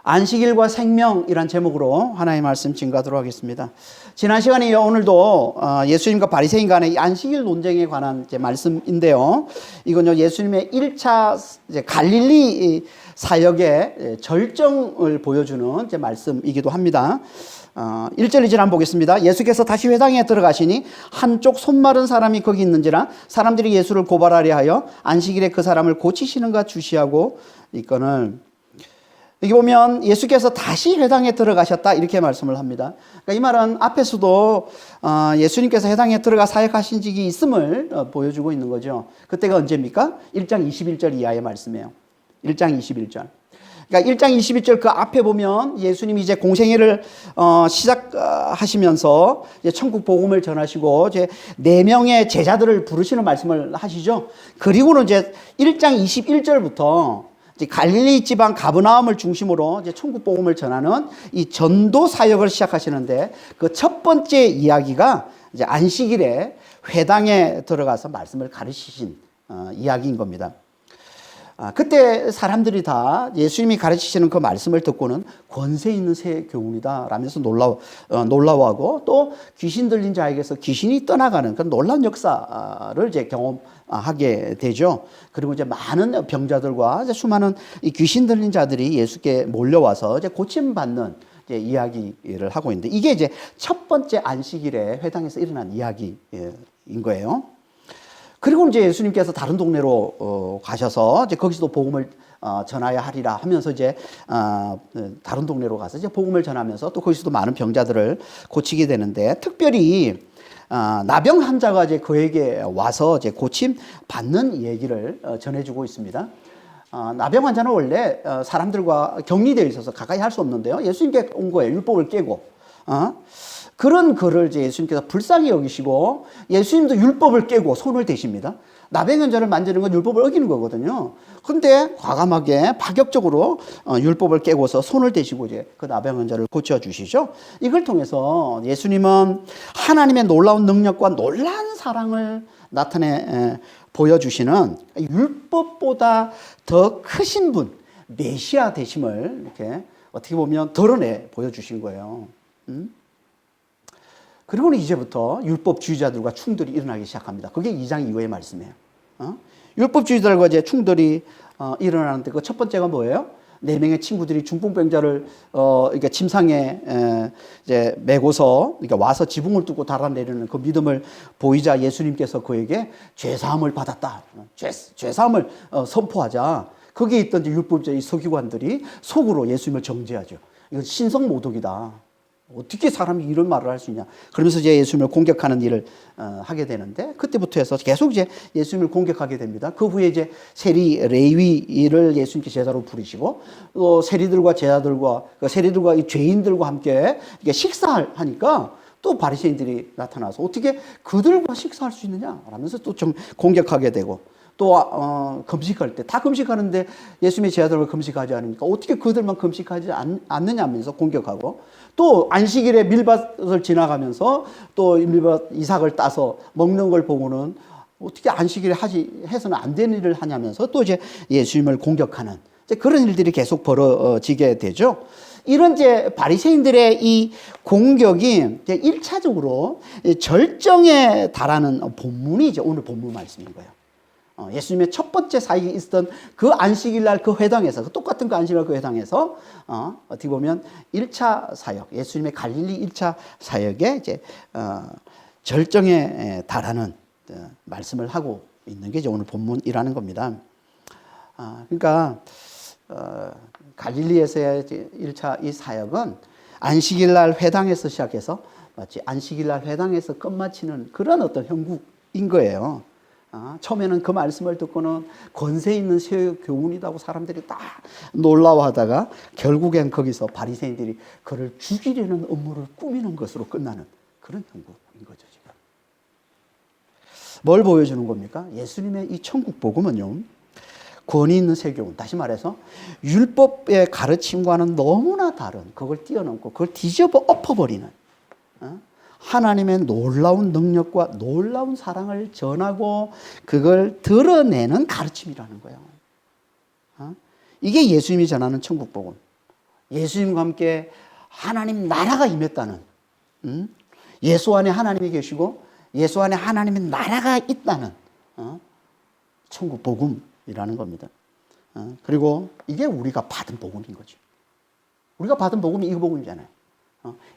안식일과 생명이란 제목으로 하나님의 말씀 증거하도록 하겠습니다. 지난 시간에 오늘도 예수님과 바리새인 간의 이 안식일 논쟁에 관한 말씀인데요. 이건 예수님의 1차 갈릴리 사역의 절정을 보여주는 말씀이기도 합니다. 1절 2절 한번 보겠습니다. 예수께서 다시 회당에 들어가시니 한쪽 손 마른 사람이 거기 있는지라 사람들이 예수를 고발하려 하여 안식일에 그 사람을 고치시는가 주시하고 있거늘. 여기 보면 예수께서 다시 회당에 들어가셨다 이렇게 말씀을 합니다. 그러니까 이 말은 앞에서도 예수님께서 회당에 들어가 사역하신 적이 있음을 보여주고 있는 거죠. 그때가 언제입니까? 1장 21절 이하의 말씀이에요. 1장 21절. 그러니까 1장 21절 그 앞에 보면 예수님이 이제 공생애를 시작하시면서 이제 천국 복음을 전하시고 이제 4명의 제자들을 부르시는 말씀을 하시죠. 그리고는 이제 1장 21절부터 이제 갈릴리 지방 가버나움을 중심으로 이제 천국 복음을 전하는 이 전도 사역을 시작하시는데 그 첫 번째 이야기가 이제 안식일에 회당에 들어가서 말씀을 가르치신 이야기인 겁니다. 그때 사람들이 다 예수님이 가르치시는 그 말씀을 듣고는 권세 있는 새 교훈이다 라면서 놀라워하고 또 귀신 들린 자에게서 귀신이 떠나가는 그런 놀라운 역사를 이제 경험하게 되죠. 그리고 이제 많은 병자들과 이제 수많은 이 귀신 들린 자들이 예수께 몰려와서 이제 고침받는 이제 이야기를 하고 있는데 이게 이제 첫 번째 안식일에 회당에서 일어난 이야기인 거예요. 그리고 이제 예수님께서 다른 동네로 가셔서 이제 거기서도 복음을 전하야 하리라 하면서 이제 다른 동네로 가서 이제 복음을 전하면서 또 거기서도 많은 병자들을 고치게 되는데 특별히 나병 환자가 이제 그에게 와서 이제 고침 받는 얘기를 전해주고 있습니다. 나병 환자는 원래 사람들과 격리되어 있어서 가까이 할 수 없는데요. 예수님께 온 거예요. 율법을 깨고. 그런 그를 이제 예수님께서 불쌍히 여기시고 예수님도 율법을 깨고 손을 대십니다. 나병 환자를 만지는 건 율법을 어기는 거거든요. 근데 과감하게 파격적으로 율법을 깨고서 손을 대시고 이제 그 나병 환자를 고쳐주시죠. 이걸 통해서 예수님은 하나님의 놀라운 능력과 놀라운 사랑을 나타내 보여주시는 율법보다 더 크신 분, 메시아 되심을 이렇게 어떻게 보면 드러내 보여주신 거예요. 그리고는 이제부터 율법주의자들과 충돌이 일어나기 시작합니다. 그게 2장 이후의 말씀이에요. 율법주의자들과 이제 충돌이 일어나는데 그 첫 번째가 뭐예요? 4명의 친구들이 중풍병자를 이렇게 침상에 이제 메고서 그러니까 와서 지붕을 뚫고 달아내리는 그 믿음을 보이자 예수님께서 그에게 죄사함을 받았다. 죄사함을 선포하자. 거기에 있던 이제 율법주의 서기관들이 속으로 예수님을 정죄하죠. 이건 신성모독이다. 어떻게 사람이 이런 말을 할 수 있냐. 그러면서 이제 예수님을 공격하는 일을 하게 되는데 그때부터 해서 계속 이제 예수님을 공격하게 됩니다. 그 후에 이제 세리 레위를 예수님께 제자로 부르시고 또 세리들과 제자들과 세리들과 이 죄인들과 함께 식사를 하니까 또 바리새인들이 나타나서 어떻게 그들과 식사할 수 있느냐 라면서 또 좀 공격하게 되고 또 금식할 때 다 금식하는데 예수님의 제자들과 금식하지 않으니까 어떻게 그들만 금식하지 않느냐 하면서 공격하고 또 안식일에 밀밭을 지나가면서 또 밀밭 이삭을 따서 먹는 걸 보고는 어떻게 안식일에 해서는 안 되는 일을 하냐면서 또 이제 예수님을 공격하는 이제 그런 일들이 계속 벌어지게 되죠. 이런 이제 바리새인들의 이 공격이 이제 1차적으로 절정에 달하는 본문이 이제 오늘 본문 말씀인 거예요. 예수님의 첫 번째 사역이 있었던 그 안식일 날 그 회당에서 똑같은 그 안식일 날 그 회당에서 어떻게 보면 1차 사역, 예수님의 갈릴리 1차 사역에 이제 절정에 달하는 말씀을 하고 있는 게 이제 오늘 본문이라는 겁니다. 그러니까 갈릴리에서의 1차 이 사역은 안식일 날 회당에서 시작해서 마치 안식일 날 회당에서 끝마치는 그런 어떤 형국인 거예요. 처음에는 그 말씀을 듣고는 권세 있는 새 교훈이라고 사람들이 다 놀라워하다가 결국엔 거기서 바리새인들이 그를 죽이려는 음모를 꾸미는 것으로 끝나는 그런 형국인 거죠. 지금. 뭘 보여주는 겁니까? 예수님의 이 천국 복음은요. 권위 있는 새 교훈, 다시 말해서 율법의 가르침과는 너무나 다른 그걸 뛰어넘고 그걸 뒤집어 엎어버리는 하나님의 놀라운 능력과 놀라운 사랑을 전하고 그걸 드러내는 가르침이라는 거예요. 이게 예수님이 전하는 천국 복음. 예수님과 함께 하나님 나라가 임했다는, 예수 안에 하나님이 계시고 예수 안에 하나님의 나라가 있다는 천국 복음이라는 겁니다. 그리고 이게 우리가 받은 복음인 거죠. 우리가 받은 복음이 이 복음이잖아요.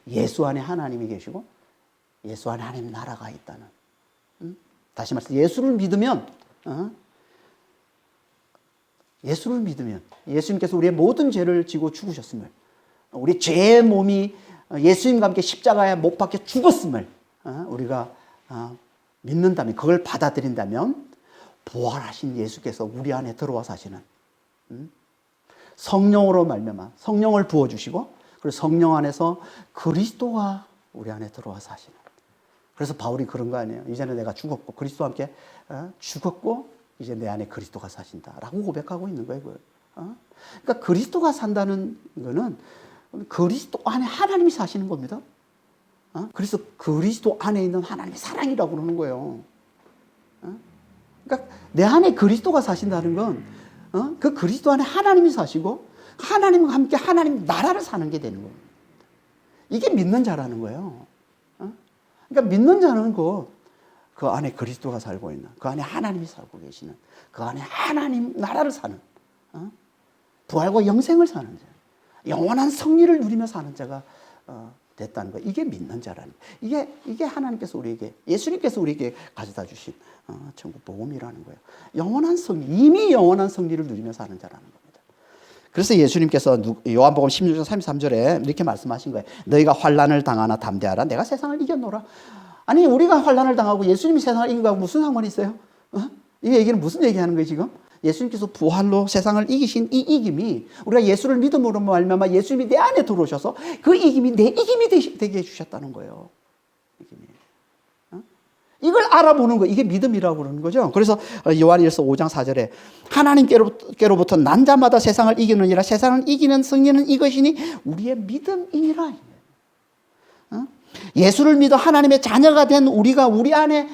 예수 안에 하나님이 계시고 예수 안에 하나님의 나라가 있다는. 다시 말해서 예수를 믿으면 예수님께서 우리의 모든 죄를 지고 죽으셨음을, 우리 죄의 몸이 예수님과 함께 십자가에 못 박혀 죽었음을 우리가 믿는다면, 그걸 받아들인다면 부활하신 예수께서 우리 안에 들어와 사시는, 성령으로 말미암아 성령을 부어주시고, 그리고 성령 안에서 그리스도가 우리 안에 들어와 사시는. 그래서 바울이 그런 거 아니에요. 이제는 내가 죽었고 그리스도와 함께 죽었고 이제 내 안에 그리스도가 사신다라고 고백하고 있는 거예요. 그러니까 그리스도가 산다는 거는 그리스도 안에 하나님이 사시는 겁니다. 그래서 그리스도 안에 있는 하나님의 사랑이라고 그러는 거예요. 그러니까 내 안에 그리스도가 사신다는 건 그 그리스도 안에 하나님이 사시고 하나님과 함께 하나님 나라를 사는 게 되는 겁니다. 이게 믿는 자라는 거예요. 그러니까 믿는 자는 그 안에 그리스도가 살고 있는, 그 안에 하나님이 살고 계시는, 그 안에 하나님 나라를 사는, 부활과 영생을 사는 자, 영원한 승리를 누리며 사는 자가 됐다는 거. 이게 믿는 자라는 거예요. 이게 하나님께서 우리에게, 예수님께서 우리에게 가져다 주신 천국 복음이라는 거예요. 영원한 승리, 이미 영원한 승리를 누리며 사는 자라는 겁니다. 그래서 예수님께서 요한복음 16장 33절에 이렇게 말씀하신 거예요. 너희가 환난을 당하나 담대하라. 내가 세상을 이겼노라. 아니, 우리가 환난을 당하고 예수님이 세상을 이긴 거하고 무슨 상관이 있어요? 이 얘기는 무슨 얘기하는 거예요, 지금? 예수님께서 부활로 세상을 이기신 이 이김이, 우리가 예수를 믿음으로 말미암아 예수님이 내 안에 들어오셔서 그 이김이 내 이김이 되게 해주셨다는 거예요. 이김이. 이걸 알아보는 거, 이게 믿음이라고 그러는 거죠. 그래서 요한일서 5장 4절에 하나님께로부터 난 자마다 세상을 이기느니라. 세상을 이기는 승리는 이것이니 우리의 믿음이니라. 예수를 믿어 하나님의 자녀가 된 우리가 우리 안에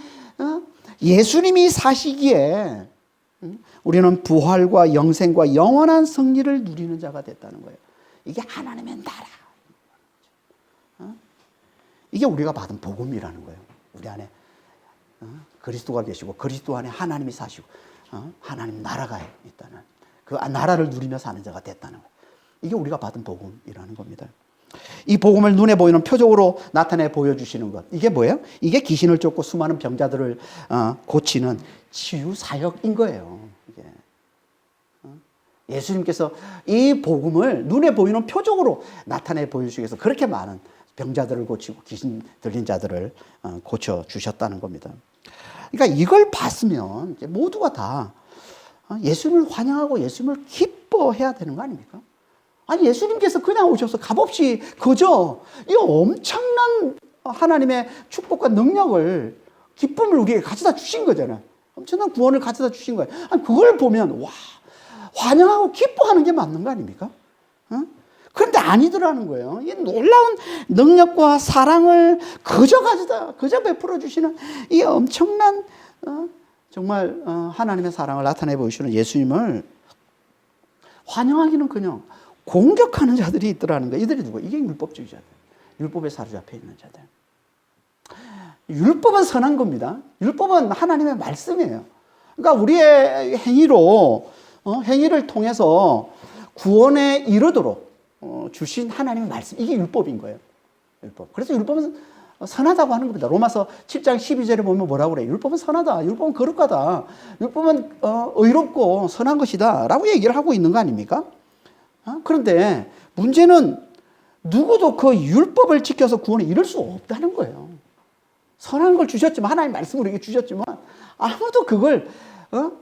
예수님이 사시기에 우리는 부활과 영생과 영원한 승리를 누리는 자가 됐다는 거예요. 이게 하나님의 나라. 이게 우리가 받은 복음이라는 거예요. 우리 안에 그리스도가 계시고 그리스도 안에 하나님이 사시고 하나님 나라가 있다는, 그 나라를 누리며 사는 자가 됐다는 거예요. 이게 우리가 받은 복음이라는 겁니다. 이 복음을 눈에 보이는 표적으로 나타내 보여주시는 것, 이게 뭐예요? 이게 귀신을 쫓고 수많은 병자들을 고치는 치유 사역인 거예요. 이게. 예수님께서 이 복음을 눈에 보이는 표적으로 나타내 보여주시기 위해서 그렇게 많은 병자들을 고치고 귀신 들린 자들을 고쳐주셨다는 겁니다. 그러니까 이걸 봤으면 모두가 다 예수님을 환영하고 예수님을 기뻐해야 되는 거 아닙니까? 아니, 예수님께서 그냥 오셔서 값없이 그저 이 엄청난 하나님의 축복과 능력을, 기쁨을 우리에게 가져다 주신 거잖아요. 엄청난 구원을 가져다 주신 거예요. 아니, 그걸 보면 와, 환영하고 기뻐하는 게 맞는 거 아닙니까? 그런데 아니더라는 거예요. 이 놀라운 능력과 사랑을 그저 베풀어 주시는 이 엄청난 정말 하나님의 사랑을 나타내 보이시는 예수님을 환영하기는커녕 공격하는 자들이 있더라는 거예요. 이들이 누구? 이게 율법주의자들, 율법에 사로잡혀 있는 자들. 율법은 선한 겁니다. 율법은 하나님의 말씀이에요. 그러니까 우리의 행위를 통해서 구원에 이르도록 주신 하나님의 말씀, 이게 율법인 거예요. 율법. 그래서 율법은 선하다고 하는 겁니다. 로마서 7장 12절에 보면 뭐라고 그래요? 율법은 선하다. 율법은 거룩하다. 율법은 의롭고 선한 것이다. 라고 얘기를 하고 있는 거 아닙니까? 그런데 문제는 누구도 그 율법을 지켜서 구원에 이를 수 없다는 거예요. 선한 걸 주셨지만, 하나님 말씀을 우리에게 주셨지만 아무도 그걸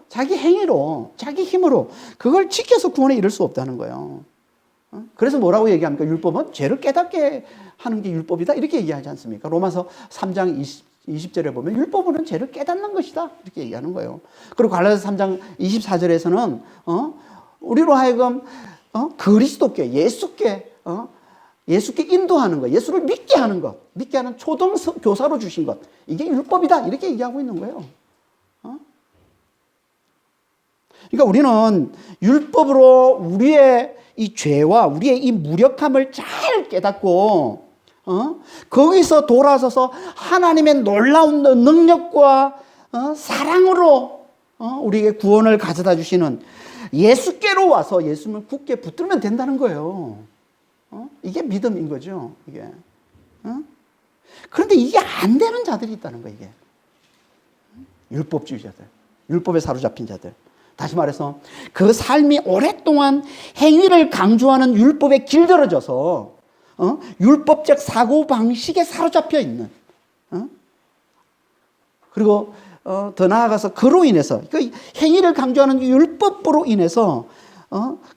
자기 행위로, 자기 힘으로 그걸 지켜서 구원에 이를 수 없다는 거예요. 그래서 뭐라고 얘기합니까? 율법은 죄를 깨닫게 하는 게 율법이다, 이렇게 얘기하지 않습니까? 로마서 3장 20절에 보면 율법은 죄를 깨닫는 것이다, 이렇게 얘기하는 거예요. 그리고 갈라디아서 3장 24절에서는 우리로 하여금 그리스도께, 예수께 인도하는 것, 예수를 믿게 하는 것, 믿게 하는 초등 교사로 주신 것, 이게 율법이다, 이렇게 얘기하고 있는 거예요. 그러니까 우리는 율법으로 우리의 이 죄와 우리의 이 무력함을 잘 깨닫고 거기서 돌아서서 하나님의 놀라운 능력과 사랑으로 우리에게 구원을 가져다 주시는 예수께로 와서 예수님을 굳게 붙들면 된다는 거예요. 이게 믿음인 거죠. 이게. 그런데 이게 안 되는 자들이 있다는 거예요. 이게. 율법주의자들, 율법에 사로잡힌 자들. 다시 말해서 그 삶이 오랫동안 행위를 강조하는 율법에 길들여져서 율법적 사고방식에 사로잡혀 있는, 그리고 더 나아가서 그로 인해서 그 행위를 강조하는 율법으로 인해서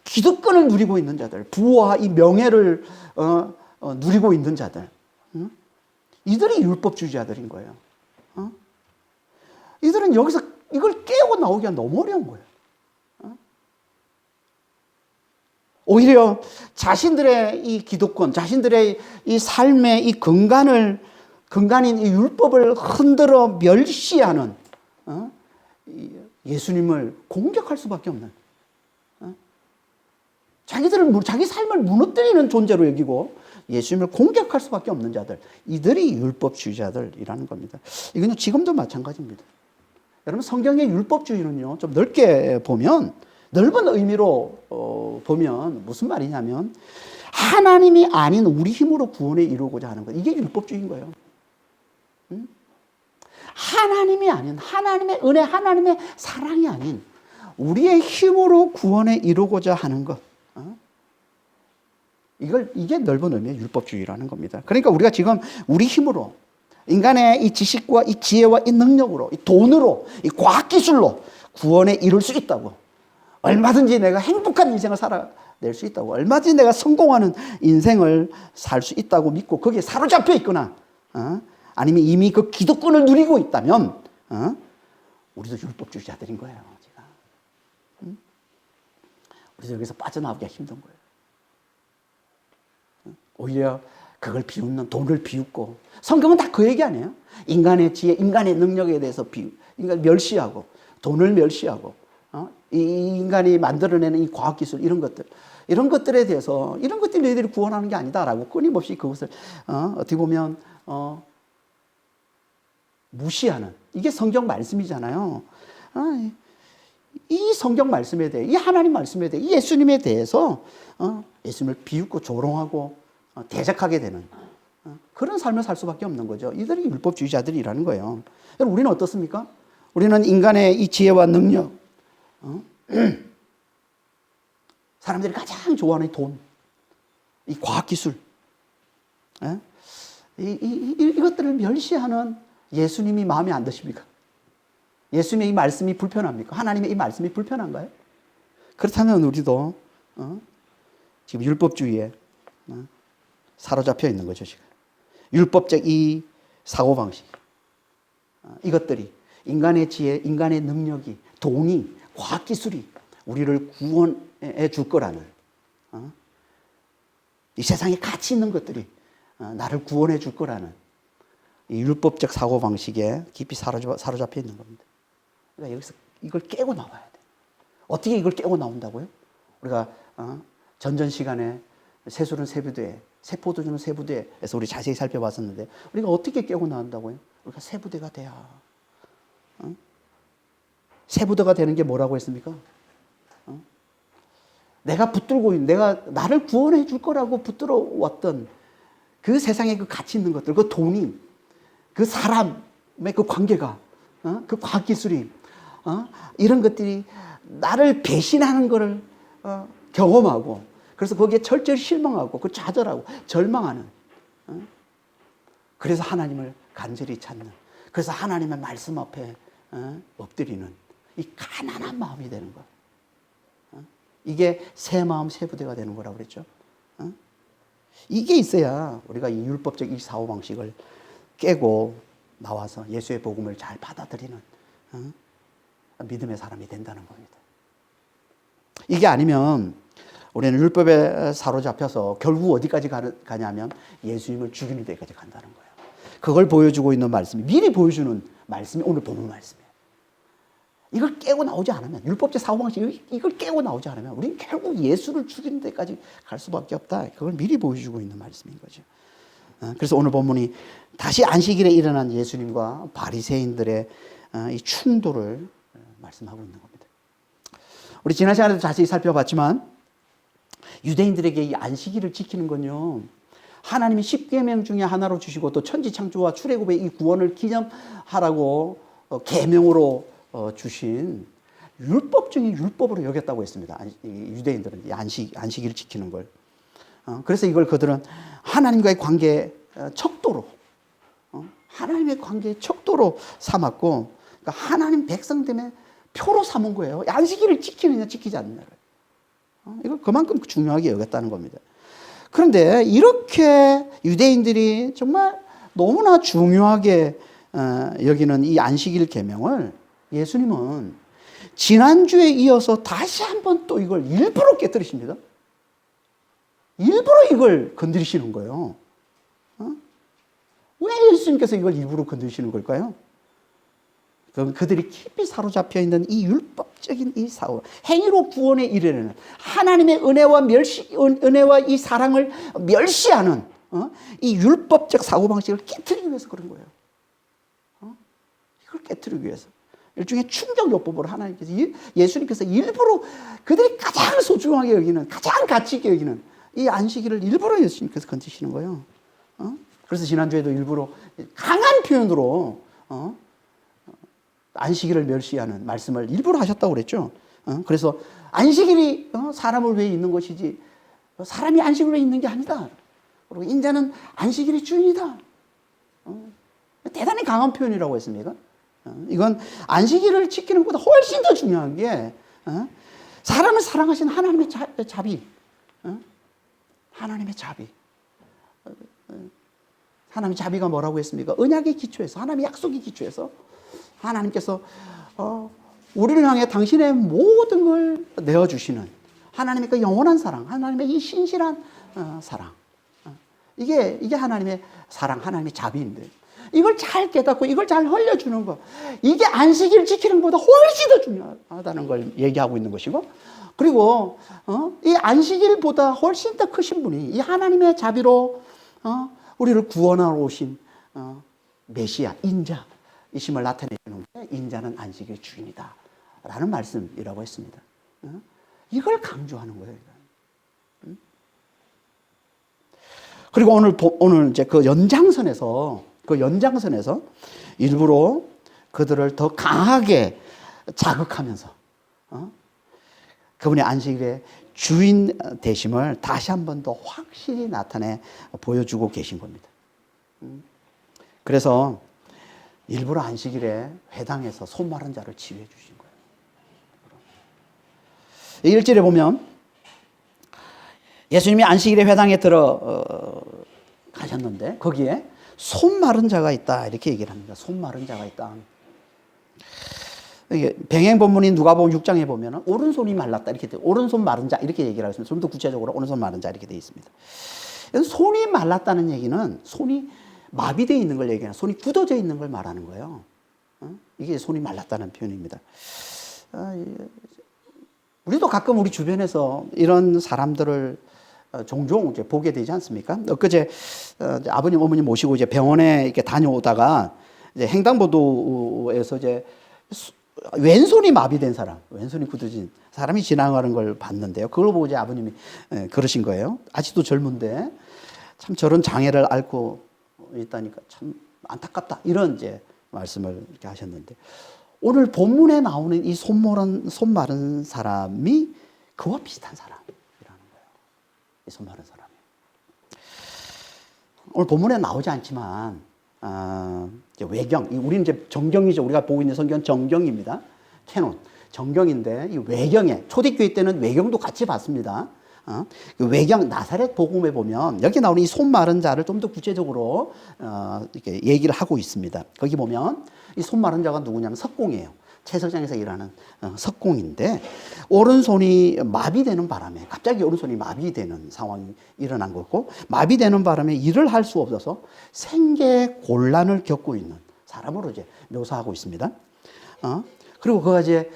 기득권을 누리고 있는 자들, 부와 이 명예를 누리고 있는 자들, 이들이 율법주의자들인 거예요. 이들은 여기서 이걸 깨고 나오기가 너무 어려운 거예요. 오히려 자신들의 이 기득권, 자신들의 이 삶의 이 근간인 이 율법을 흔들어 멸시하는 예수님을 공격할 수밖에 없는, 자기 삶을 무너뜨리는 존재로 여기고 예수님을 공격할 수밖에 없는 자들, 이들이 율법주의자들이라는 겁니다. 이건 지금도 마찬가지입니다. 여러분, 성경의 율법주의는요, 좀 넓게 보면, 넓은 의미로 보면 무슨 말이냐면 하나님이 아닌 우리 힘으로 구원에 이루고자 하는 것, 이게 율법주의인 거예요. 하나님이 아닌, 하나님의 은혜, 하나님의 사랑이 아닌 우리의 힘으로 구원에 이루고자 하는 것, 이게 넓은 의미의 율법주의라는 겁니다. 그러니까 우리가 지금 우리 힘으로, 인간의 이 지식과 이 지혜와 이 능력으로, 이 돈으로, 이 과학기술로 구원에 이룰 수 있다고, 얼마든지 내가 행복한 인생을 살아낼 수 있다고, 얼마든지 내가 성공하는 인생을 살 수 있다고 믿고 거기에 사로잡혀 있거나, 아니면 이미 그 기득권을 누리고 있다면, 우리도 율법주의자들인 거예요. 제가. 우리도 여기서 빠져나오기가 힘든 거예요. 오히려 그걸 비웃는, 돈을 비웃고, 성경은 다 그 얘기 아니에요? 인간의 지혜, 인간의 능력에 대해서 인간 멸시하고, 돈을 멸시하고, 이 인간이 만들어내는 이 과학기술, 이런 것들에 대해서, 이런 것들이 너희들이 구원하는 게 아니다라고 끊임없이 그것을 어떻게 보면 무시하는, 이게 성경 말씀이잖아요. 이 성경 말씀에 대해, 이 하나님 말씀에 대해, 이 예수님에 대해서 예수님을 비웃고 조롱하고 대적하게 되는 그런 삶을 살 수밖에 없는 거죠. 이들이 율법주의자들이라는 거예요. 여러분, 우리는 어떻습니까? 우리는 인간의 이 지혜와 능력, 사람들이 가장 좋아하는 돈, 이 과학기술, 이것들을 멸시하는 예수님이 마음에 안 드십니까? 예수님의 이 말씀이 불편합니까? 하나님의 이 말씀이 불편한가요? 그렇다면 우리도 지금 율법주의에 사로잡혀 있는 거죠, 지금. 율법적 이 사고방식, 이것들이, 인간의 지혜, 인간의 능력이, 돈이, 과학기술이 우리를 구원해 줄 거라는, 이 세상에 가치 있는 것들이 나를 구원해 줄 거라는 이 율법적 사고방식에 깊이 사로잡혀 있는 겁니다. 그러니까 여기서 이걸 깨고 나와야 돼. 어떻게 이걸 깨고 나온다고요? 우리가 전전 시간에 세술은 세부대, 세포도주는 세부대에서 우리 자세히 살펴봤었는데, 우리가 어떻게 깨고 나온다고요? 우리가 세부대가 돼야. 세부대가 되는 게 뭐라고 했습니까? 내가 붙들고 있는, 내가 나를 구원해 줄 거라고 붙들어 왔던 그 세상에 그 가치 있는 것들, 그 돈이, 그 사람의 그 관계가, 그 과학기술이, 이런 것들이 나를 배신하는 것을 경험하고, 그래서 거기에 철저히 실망하고, 그 좌절하고, 절망하는, 그래서 하나님을 간절히 찾는, 그래서 하나님의 말씀 앞에 엎드리는 이 가난한 마음이 되는 거야. 이게 새 마음, 새 부대가 되는 거라고 그랬죠. 이게 있어야 우리가 이 율법적 이 사고방식을 깨고 나와서 예수의 복음을 잘 받아들이는 믿음의 사람이 된다는 겁니다. 이게 아니면 우리는 율법에 사로잡혀서 결국 어디까지 가냐면 예수님을 죽이는 데까지 간다는 거예요. 그걸 보여주고 있는 말씀이, 미리 보여주는 말씀이 오늘 본문 말씀이에요. 이걸 깨고 나오지 않으면, 율법적 사고방식 이걸 깨고 나오지 않으면 우리는 결국 예수를 죽이는 데까지 갈 수밖에 없다. 그걸 미리 보여주고 있는 말씀인 거죠. 그래서 오늘 본문이 다시 안식일에 일어난 예수님과 바리새인들의 이 충돌을 말씀하고 있는 겁니다. 우리 지난 시간에도 자세히 살펴봤지만 유대인들에게 이 안식일을 지키는 건요, 하나님이 십계명 중에 하나로 주시고 또 천지창조와 출애굽의 이 구원을 기념하라고 계명으로 주신 율법 중에 율법으로 여겼다고 했습니다. 유대인들은 이 안식일을 지키는 걸. 그래서 이걸 그들은 하나님과의 관계 척도로, 하나님의 관계의 척도로 삼았고, 그러니까 하나님 백성 때문에 표로 삼은 거예요. 안식일을 지키느냐 지키지 않느냐를. 이걸 그만큼 중요하게 여겼다는 겁니다. 그런데 이렇게 유대인들이 정말 너무나 중요하게 여기는 이 안식일 계명을 예수님은 지난주에 이어서 다시 한번 또 이걸 일부러 깨뜨리십니다. 일부러 이걸 건드리시는 거예요. 왜 예수님께서 이걸 일부러 건드리시는 걸까요? 그들이 깊이 사로잡혀 있는 이 율법적인 이 사고, 행위로 구원에 이르는 하나님의 은혜와 이 사랑을 멸시하는 이 율법적 사고방식을 깨뜨리기 위해서 그런 거예요. 이걸 깨뜨리기 위해서. 일종의 충격요법으로 하나님께서, 예수님께서 일부러 그들이 가장 소중하게 여기는, 가장 가치 있게 여기는 이 안식일을 일부러 예수님께서 건드시는 거예요. 그래서 지난주에도 일부러 강한 표현으로 안식일을 멸시하는 말씀을 일부러 하셨다고 그랬죠. 그래서 안식일이 사람을 위해 있는 것이지 사람이 안식을 위해 있는 게 아니다. 그리고 인자는 안식일의 주인이다. 대단히 강한 표현이라고 했습니까? 이건 안식일을 지키는 것보다 훨씬 더 중요한 게 사람을 사랑하신 하나님의 자비. 하나님의 자비. 하나님의 자비가 뭐라고 했습니까? 언약의 기초에서, 하나님의 약속의 기초에서 하나님께서 우리를 향해 당신의 모든 걸 내어주시는 하나님의 그 영원한 사랑, 하나님의 이 신실한 사랑. 이게 하나님의 사랑, 하나님의 자비인데, 이걸 잘 깨닫고 이걸 잘 흘려주는 거, 이게 안식일 지키는 것보다 훨씬 더 중요하다는 걸 얘기하고 있는 것이고, 그리고 이 안식일보다 훨씬 더 크신 분이 이 하나님의 자비로 우리를 구원하러 오신 메시아, 인자 이심을 나타내는 게 인자는 안식의 주인이다 라는 말씀이라고 했습니다. 이걸 강조하는 거예요. 그리고 오늘 이제 그 연장선에서 일부러 그들을 더 강하게 자극하면서 그분의 안식일의 주인 되심을 다시 한 번 더 확실히 나타내 보여주고 계신 겁니다. 그래서 일부러 안식일에 회당에서 손 마른 자를 치유해 주신 거예요. 1절에 보면 예수님이 안식일에 회당에 가셨는데 거기에 손 마른 자가 있다 이렇게 얘기를 합니다. 손 마른 자가 있다. 이게 병행 본문인 누가복음 6장에 보면 오른손이 말랐다 이렇게 돼. 오른손 마른 자 이렇게 얘기를 하고 있습니다. 좀 더 구체적으로 오른손 마른 자 이렇게 되어 있습니다. 손이 말랐다는 얘기는 손이 마비되어 있는 걸 얘기하는, 손이 굳어져 있는 걸 말하는 거예요. 이게 손이 말랐다는 표현입니다. 우리도 가끔 우리 주변에서 이런 사람들을 종종 이제 보게 되지 않습니까? 엊그제 아버님, 어머님 모시고 이제 병원에 이렇게 다녀오다가 이제 횡단보도에서 이제 왼손이 마비된 사람, 왼손이 굳어진 사람이 지나가는 걸 봤는데요. 그걸 보고 이제 아버님이 그러신 거예요. 아직도 젊은데 참 저런 장애를 앓고 있다니까 참 안타깝다. 이런 이제 말씀을 이렇게 하셨는데, 오늘 본문에 나오는 이 손 마른 사람이 그와 비슷한 사람이라는 거예요. 이 손 마른 사람이. 오늘 본문에 나오지 않지만, 이제 외경, 우리는 이제 정경이죠. 우리가 보고 있는 성경은 정경입니다. 캐논. 정경인데, 이 외경에, 초대교회 때는 외경도 같이 봤습니다. 외경, 나사렛 복음에 보면, 여기 나오는 이 손 마른 자를 좀 더 구체적으로, 이렇게 얘기를 하고 있습니다. 거기 보면, 이 손 마른 자가 누구냐면 석공이에요. 채석장에서 일하는 석공인데, 오른손이 마비되는 바람에, 갑자기 오른손이 마비되는 상황이 일어난 거고, 마비되는 바람에 일을 할 수 없어서 생계 곤란을 겪고 있는 사람으로 이제 묘사하고 있습니다. 그리고 그가 이제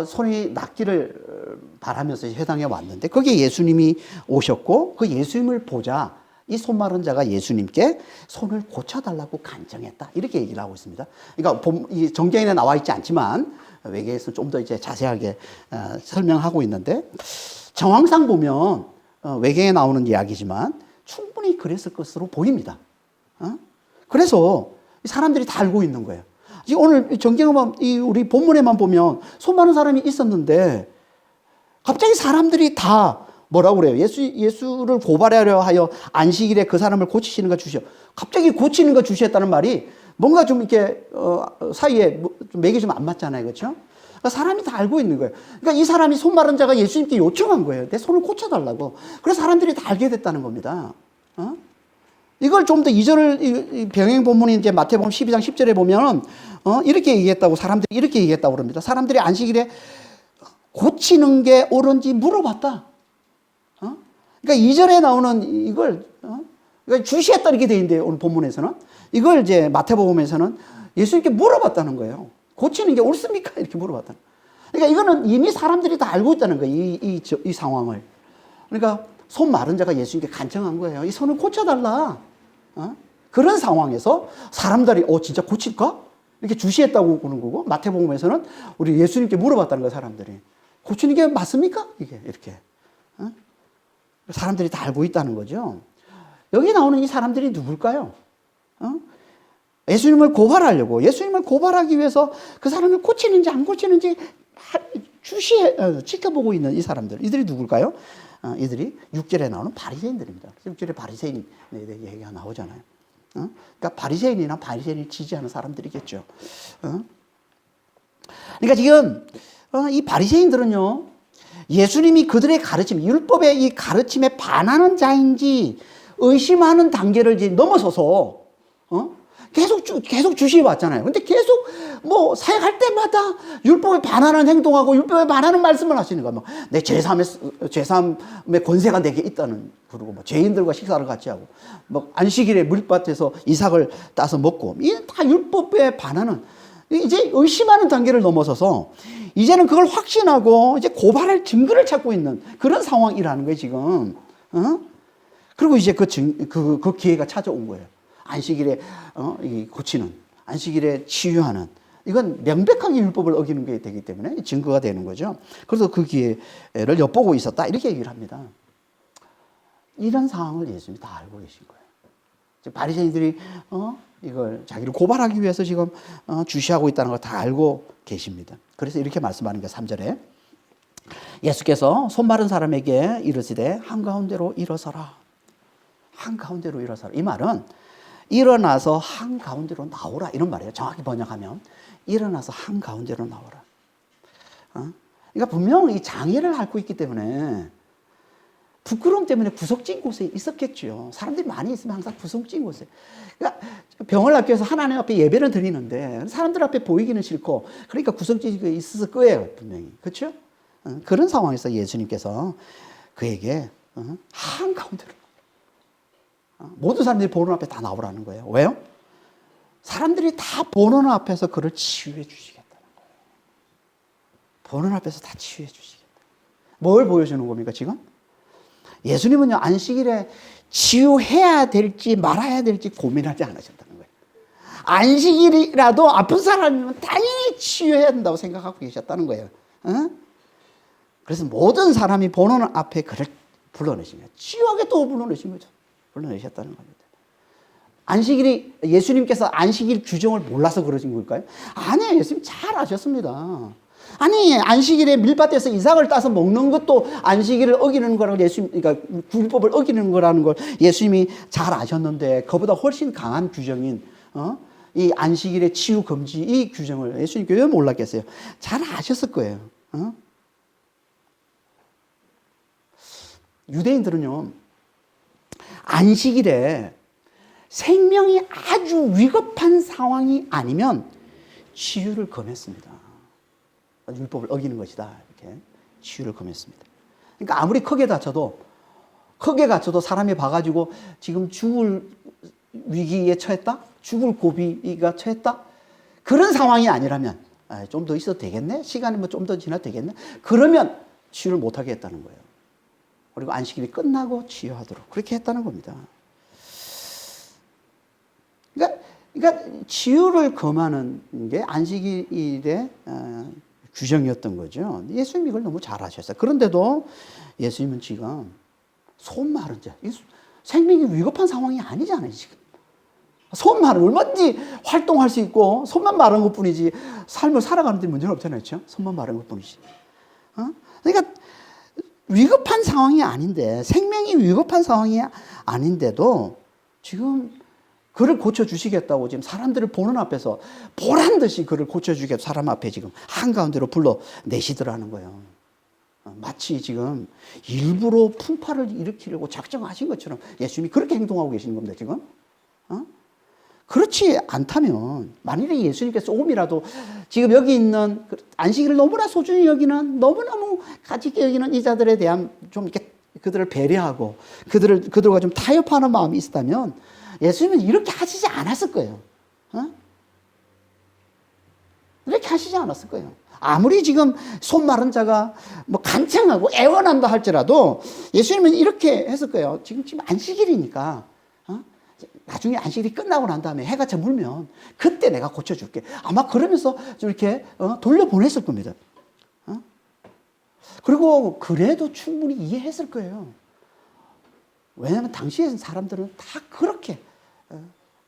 손이 낫기를 바라면서 회당에 왔는데 거기에 예수님이 오셨고 그 예수님을 보자 이 손 마른 자가 예수님께 손을 고쳐달라고 간청했다. 이렇게 얘기를 하고 있습니다. 그러니까 이 정경에는 나와 있지 않지만 외계에서 좀 더 이제 자세하게 설명하고 있는데 정황상 보면 외계에 나오는 이야기지만 충분히 그랬을 것으로 보입니다. 그래서 사람들이 다 알고 있는 거예요. 지금 오늘 정경만 우리 본문에만 보면 손 많은 사람이 있었는데 갑자기 사람들이 다 뭐라고 그래요? 예수를 고발하려 하여 안식일에 그 사람을 고치시는 거 주시오. 갑자기 고치는 거 주시했다는 말이 뭔가 좀 이렇게 사이에 좀 맥이 좀 안 맞잖아요, 그렇죠? 그러니까 사람이 다 알고 있는 거예요. 그러니까 이 사람이 손 마른 자가 예수님께 요청한 거예요. 내 손을 고쳐달라고. 그래서 사람들이 다 알게 됐다는 겁니다. 이걸 좀 더 2절 병행 본문이 이제 마태복음 12장 10절에 보면 이렇게 얘기했다고 사람들이 이렇게 얘기했다고 그럽니다. 사람들이 안식일에 고치는 게 옳은지 물어봤다. 그러니까 2절에 나오는 이걸 그러니까 주시했다 이렇게 돼 있는데 오늘 본문에서는 이걸 이제 마태복음에서는 예수님께 물어봤다는 거예요. 고치는 게 옳습니까? 이렇게 물어봤다는. 그러니까 이거는 이미 사람들이 다 알고 있다는 거예요. 이 상황을. 그러니까 손 마른 자가 예수님께 간청한 거예요. 이 손을 고쳐달라. 그런 상황에서 사람들이 진짜 고칠까? 이렇게 주시했다고 보는 거고 마태복음에서는 우리 예수님께 물어봤다는 거예요. 사람들이. 고치는 게 맞습니까? 이게 이렇게. 사람들이 다 알고 있다는 거죠. 여기 나오는 이 사람들이 누굴까요? 예수님을 고발하기 위해서 그 사람을 고치는지 안 고치는지 지켜보고 있는 이 사람들. 이들이 누굴까요? 이들이 6절에 나오는 바리새인들입니다. 6절에 바리새인에 대해 얘기가 나오잖아요. 그러니까 바리새인이나 바리새인을 지지하는 사람들이겠죠. 그러니까 지금 이 바리새인들은요. 예수님이 그들의 가르침, 율법의 이 가르침에 반하는 자인지 의심하는 단계를 이제 넘어서서 계속 주시해 왔잖아요. 근데 계속 사역할 때마다 율법에 반하는 행동하고 율법에 반하는 말씀을 하시는 거예요. 내 제3의 권세가 내게 있다는 그러고 죄인들과 식사를 같이 하고 안식일에 물밭에서 이삭을 따서 먹고 이게 다 율법에 반하는 이제 의심하는 단계를 넘어서서 이제는 그걸 확신하고 이제 고발할 증거를 찾고 있는 그런 상황이라는 거예요, 지금. 그리고 이제 그 기회가 찾아온 거예요. 안식일에 고치는, 안식일에 치유하는. 이건 명백하게 율법을 어기는 게 되기 때문에 증거가 되는 거죠. 그래서 그 기회를 엿보고 있었다. 이렇게 얘기를 합니다. 이런 상황을 예수님이 다 알고 계신 거예요. 바리새인들이 이걸 자기를 고발하기 위해서 지금 주시하고 있다는 걸 다 알고 계십니다. 그래서 이렇게 말씀하는 게 3절에 예수께서 손 마른 사람에게 이르시되 한가운데로 일어서라. 한가운데로 일어서라. 이 말은 일어나서 한가운데로 나오라 이런 말이에요. 정확히 번역하면 일어나서 한가운데로 나오라. 그러니까 분명 이 장애를 앓고 있기 때문에 부끄러움 때문에 구석진 곳에 있었겠죠. 사람들이 많이 있으면 항상 구석진 곳에. 그러니까 병을 낫기 위해서 하나님 앞에 예배를 드리는데 사람들 앞에 보이기는 싫고 그러니까 구석진 곳에 있었을 거예요. 분명히. 그렇죠? 그런 상황에서 예수님께서 그에게 한가운데로 모든 사람들이 보는 앞에 다 나오라는 거예요. 왜요? 사람들이 다 보는 앞에서 그를 치유해 주시겠다는 거예요. 보는 앞에서 다 치유해 주시겠다. 뭘 보여주는 겁니까 지금? 예수님은요 안식일에 치유해야 될지 말아야 될지 고민하지 않으셨다는 거예요. 안식일이라도 아픈 사람이면 당연히 치유해야 된다고 생각하고 계셨다는 거예요. 그래서 모든 사람이 보는 앞에 그를 불러내신 거예요. 치유하겠다고 불러내신 거죠. 불러내셨다는 겁니다. 안식일이 예수님께서 안식일 규정을 몰라서 그러신 걸까요? 아니에요. 예수님 잘 아셨습니다. 아니 안식일에 밀밭에서 이삭을 따서 먹는 것도 안식일을 어기는 거라고 그러니까 율법을 어기는 거라는 걸 예수님이 잘 아셨는데 그보다 훨씬 강한 규정인 이 안식일의 치유 금지 이 규정을 예수님께 왜 몰랐겠어요? 잘 아셨을 거예요. 유대인들은요 안식일에 생명이 아주 위급한 상황이 아니면 치유를 금했습니다. 율법을 어기는 것이다. 이렇게 치유를 금했습니다. 그러니까 아무리 크게 다쳐도 사람이 봐가지고 지금 죽을 위기에 처했다? 죽을 고비가 처했다? 그런 상황이 아니라면 좀 더 있어도 되겠네? 시간이 뭐 좀 더 지나도 되겠네? 그러면 치유를 못하게 했다는 거예요. 그리고 안식일이 끝나고 치유하도록 그렇게 했다는 겁니다. 그러니까 치유를 금하는 게 안식일의 규정이었던 거죠. 예수님이 이걸 너무 잘하셨어요. 그런데도 예수님은 지금 손 마른 자, 생명이 위급한 상황이 아니잖아요, 지금. 손만 얼마든지 활동할 수 있고 손만 마른 것뿐이지 삶을 살아가는 데 문제는 없잖아요, 그렇죠? 손만 마른 것뿐이지. 그러니까 위급한 상황이 아닌데, 생명이 위급한 상황이 아닌데도 지금 그를 고쳐주시겠다고 지금 사람들을 보는 앞에서 보란 듯이 그를 고쳐주겠다고 사람 앞에 지금 한가운데로 불러내시더라는 거예요. 마치 지금 일부러 풍파를 일으키려고 작정하신 것처럼 예수님이 그렇게 행동하고 계시는 겁니다, 지금. 그렇지 않다면, 만일에 예수님께서 조금이라도 지금 여기 있는 안식일을 너무나 소중히 여기는, 너무너무 가치 있게 여기는 이 자들에 대한 좀 이렇게 그들을 배려하고 그들과 좀 타협하는 마음이 있었다면 예수님은 이렇게 하시지 않았을 거예요. 이렇게 하시지 않았을 거예요. 아무리 지금 손 마른 자가 뭐 간청하고 애원한다 할지라도 예수님은 이렇게 했을 거예요. 지금 안식일이니까. 나중에 안식일이 끝나고 난 다음에 해가 저물면 그때 내가 고쳐줄게. 아마 그러면서 좀 이렇게 돌려보냈을 겁니다. 그리고 그래도 충분히 이해했을 거예요. 왜냐하면 당시에 사람들은 다 그렇게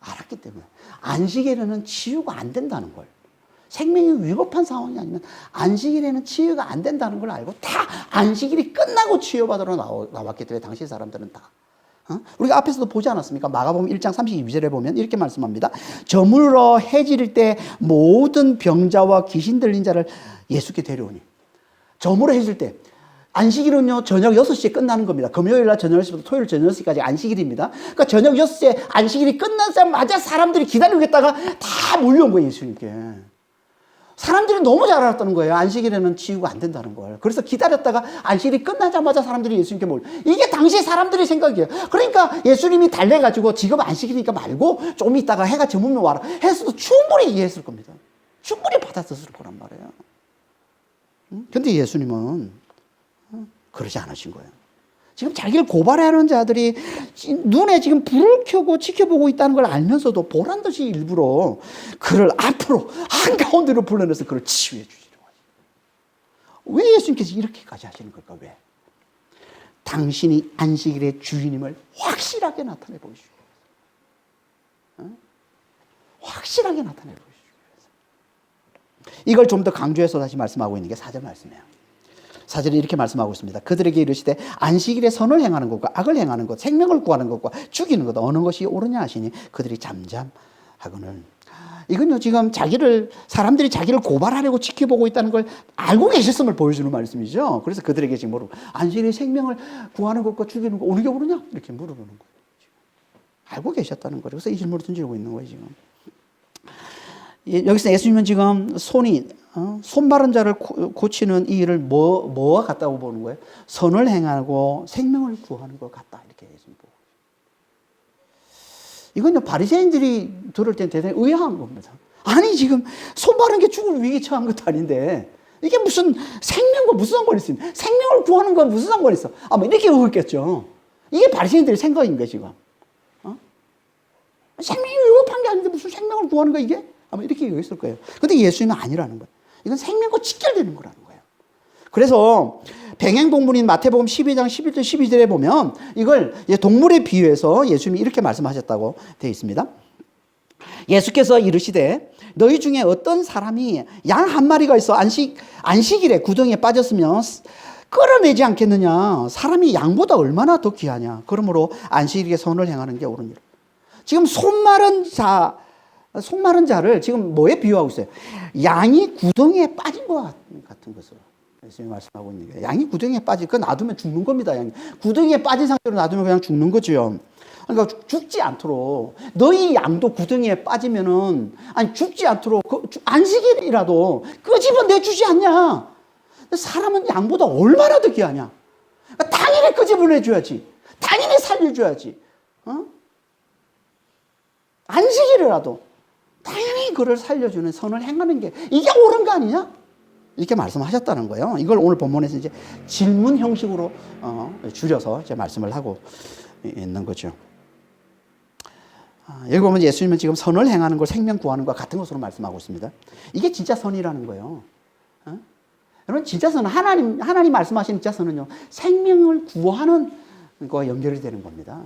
알았기 때문에. 안식일에는 치유가 안 된다는 걸. 생명이 위급한 상황이 아니면 안식일에는 치유가 안 된다는 걸 알고 다 안식일이 끝나고 치유받으러 나왔기 때문에 당시 사람들은 다. 우리가 앞에서도 보지 않았습니까? 마가복음 1장 32절에 보면 이렇게 말씀합니다. 저물어 해질 때 모든 병자와 귀신 들린 자를 예수께 데려오니. 저물어 해질 때. 안식일은요, 저녁 6시에 끝나는 겁니다. 금요일 날 저녁 6시부터 토요일 저녁 6시까지 안식일입니다. 그러니까 저녁 6시에 안식일이 끝나자마자 사람들이 기다리고 있다가 다 몰려온 거예요, 예수님께. 사람들이 너무 잘 알았다는 거예요. 안식일에는 치유가 안 된다는 걸. 그래서 기다렸다가 안식일이 끝나자마자 사람들이 예수님께 몰려. 이게 당시 사람들의 생각이에요. 그러니까 예수님이 달래가지고 지금 안식일이니까 말고 좀 있다가 해가 저물면 와라 해서도 충분히 이해했을 겁니다. 충분히 받아들였을 거란 말이에요. 근데 예수님은 그러지 않으신 거예요. 지금 자기를 고발하는 자들이 눈에 지금 불을 켜고 지켜보고 있다는 걸 알면서도 보란 듯이 일부러 그를 앞으로 한가운데로 불러내서 그를 치유해 주시려고 하죠. 왜 예수님께서 이렇게까지 하시는 걸까? 왜? 당신이 안식일의 주인임을 확실하게 나타내 보이시기 위해서. 확실하게 나타내 보이시기 위해서. 이걸 좀 더 강조해서 다시 말씀하고 있는 게 4절 말씀이에요. 4절에 이렇게 말씀하고 있습니다. 그들에게 이르시되 안식일에 선을 행하는 것과 악을 행하는 것, 생명을 구하는 것과 죽이는 것 어느 것이 옳으냐 하시니 그들이 잠잠하거늘. 이건요, 지금 사람들이 자기를 고발하려고 지켜보고 있다는 걸 알고 계셨음을 보여주는 말씀이죠. 그래서 그들에게 지금 안식일에 생명을 구하는 것과 죽이는 것 어느 게 옳으냐? 이렇게 물어보는 거예요. 지금. 알고 계셨다는 거예요. 그래서 이 질문을 던지고 있는 거예요, 지금. 여기서 예수님은 지금 손 마른 자를 고치는 이 일을 뭐와 같다고 보는 거예요? 선을 행하고 생명을 구하는 것 같다. 이렇게 예수님 보고. 이건요, 바리새인들이 들을 땐 대단히 의아한 겁니다. 아니, 지금 손 마른 게 죽을 위기에 처한 것도 아닌데, 이게 무슨 생명과 무슨 상관이 있습니까? 생명을 구하는 건 무슨 상관이 있어? 아마 이렇게 의했겠죠. 이게 바리새인들의 생각인 거예요, 지금. 생명이 위급한 게 아닌데 무슨 생명을 구하는 거야, 이게? 아마 이렇게 얘기했을 거예요. 근데 예수님은 아니라는 거예요. 이건 생명과 직결되는 거라는 거예요. 그래서 병행동물인 마태복음 12장 11절 12절에 보면 이걸 동물에 비유해서 예수님이 이렇게 말씀하셨다고 되어 있습니다. 예수께서 이르시되 너희 중에 어떤 사람이 양 한 마리가 있어 안식일에 구덩이에 빠졌으면 끌어내지 않겠느냐. 사람이 양보다 얼마나 더 귀하냐. 그러므로 안식일에 선을 행하는 게 옳으니라. 지금 손 마른 자를 지금 뭐에 비유하고 있어요? 양이 구덩이에 빠진 것 같은 것으로 예수님이 말씀하고 있는 거예요. 양이 구덩이에 그거 놔두면 죽는 겁니다. 양이 구덩이에 빠진 상태로 놔두면 그냥 죽는 거죠. 그러니까 죽지 않도록 너희 양도 구덩이에 빠지면은 죽지 않도록 안식일이라도 끄집어내 주지 않냐? 사람은 양보다 얼마나 더 귀하냐? 그러니까 당연히 끄집어내 줘야지. 당연히 살려줘야지. 안식일이라도. 당연히 그를 살려주는 선을 행하는 게 이게 옳은 거 아니냐? 이렇게 말씀하셨다는 거예요. 이걸 오늘 본문에서 이제 질문 형식으로 줄여서 이제 말씀을 하고 있는 거죠. 여기 보면 예수님은 지금 선을 행하는 걸 생명 구하는 것과 같은 것으로 말씀하고 있습니다. 이게 진짜 선이라는 거예요. 여러분, 진짜 선은 하나님 말씀하시는 진짜 선은요, 생명을 구하는 것과 연결이 되는 겁니다.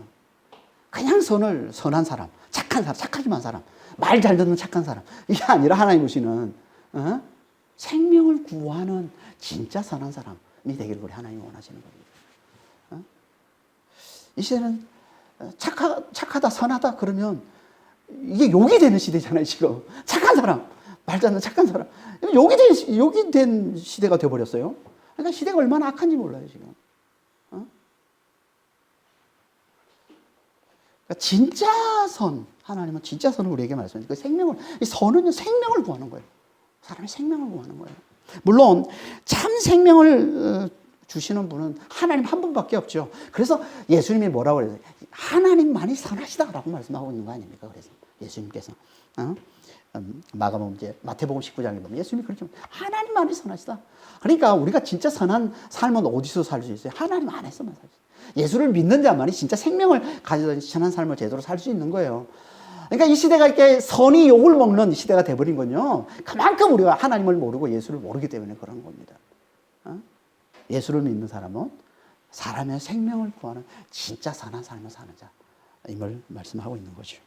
그냥 선한 사람, 착한 사람, 착하기만 사람, 말 잘 듣는 착한 사람, 이게 아니라 하나님 보시는 생명을 구하는 진짜 선한 사람이 되기를 우리 하나님이 원하시는 겁니다. 이 시대는 착하다, 선하다 그러면 이게 욕이 되는 시대잖아요, 지금. 착한 사람, 말 잘 듣는 착한 사람. 욕이 된 시대가 되어버렸어요. 그러니까 시대가 얼마나 악한지 몰라요, 지금. 그러니까 진짜 선, 하나님은 진짜 선을 우리에게 말씀해요. 그 생명을, 이 선은요, 생명을 구하는 거예요. 사람의 생명을 구하는 거예요. 물론, 참 생명을 주시는 분은 하나님 한 분밖에 없죠. 그래서 예수님이 뭐라고 그래요? 하나님만이 선하시다라고 말씀하고 있는 거 아닙니까? 그래서 예수님께서. 마가복음 이제 마태복음 19장에 보면 예수님이 그렇게 하나님만이 선하시다. 그러니까 우리가 진짜 선한 삶은 어디서 살 수 있어요? 하나님 안에서만 살 수 있어요. 예수를 믿는 자만이 진짜 생명을 가지고 선한 삶을 제대로 살 수 있는 거예요. 그러니까 이 시대가 이렇게 선이 욕을 먹는 시대가 돼버린 건요, 그만큼 우리가 하나님을 모르고 예수를 모르기 때문에 그런 겁니다. 예수를 믿는 사람은 사람의 생명을 구하는 진짜 선한 삶을 사는 자임을 말씀하고 있는 거죠.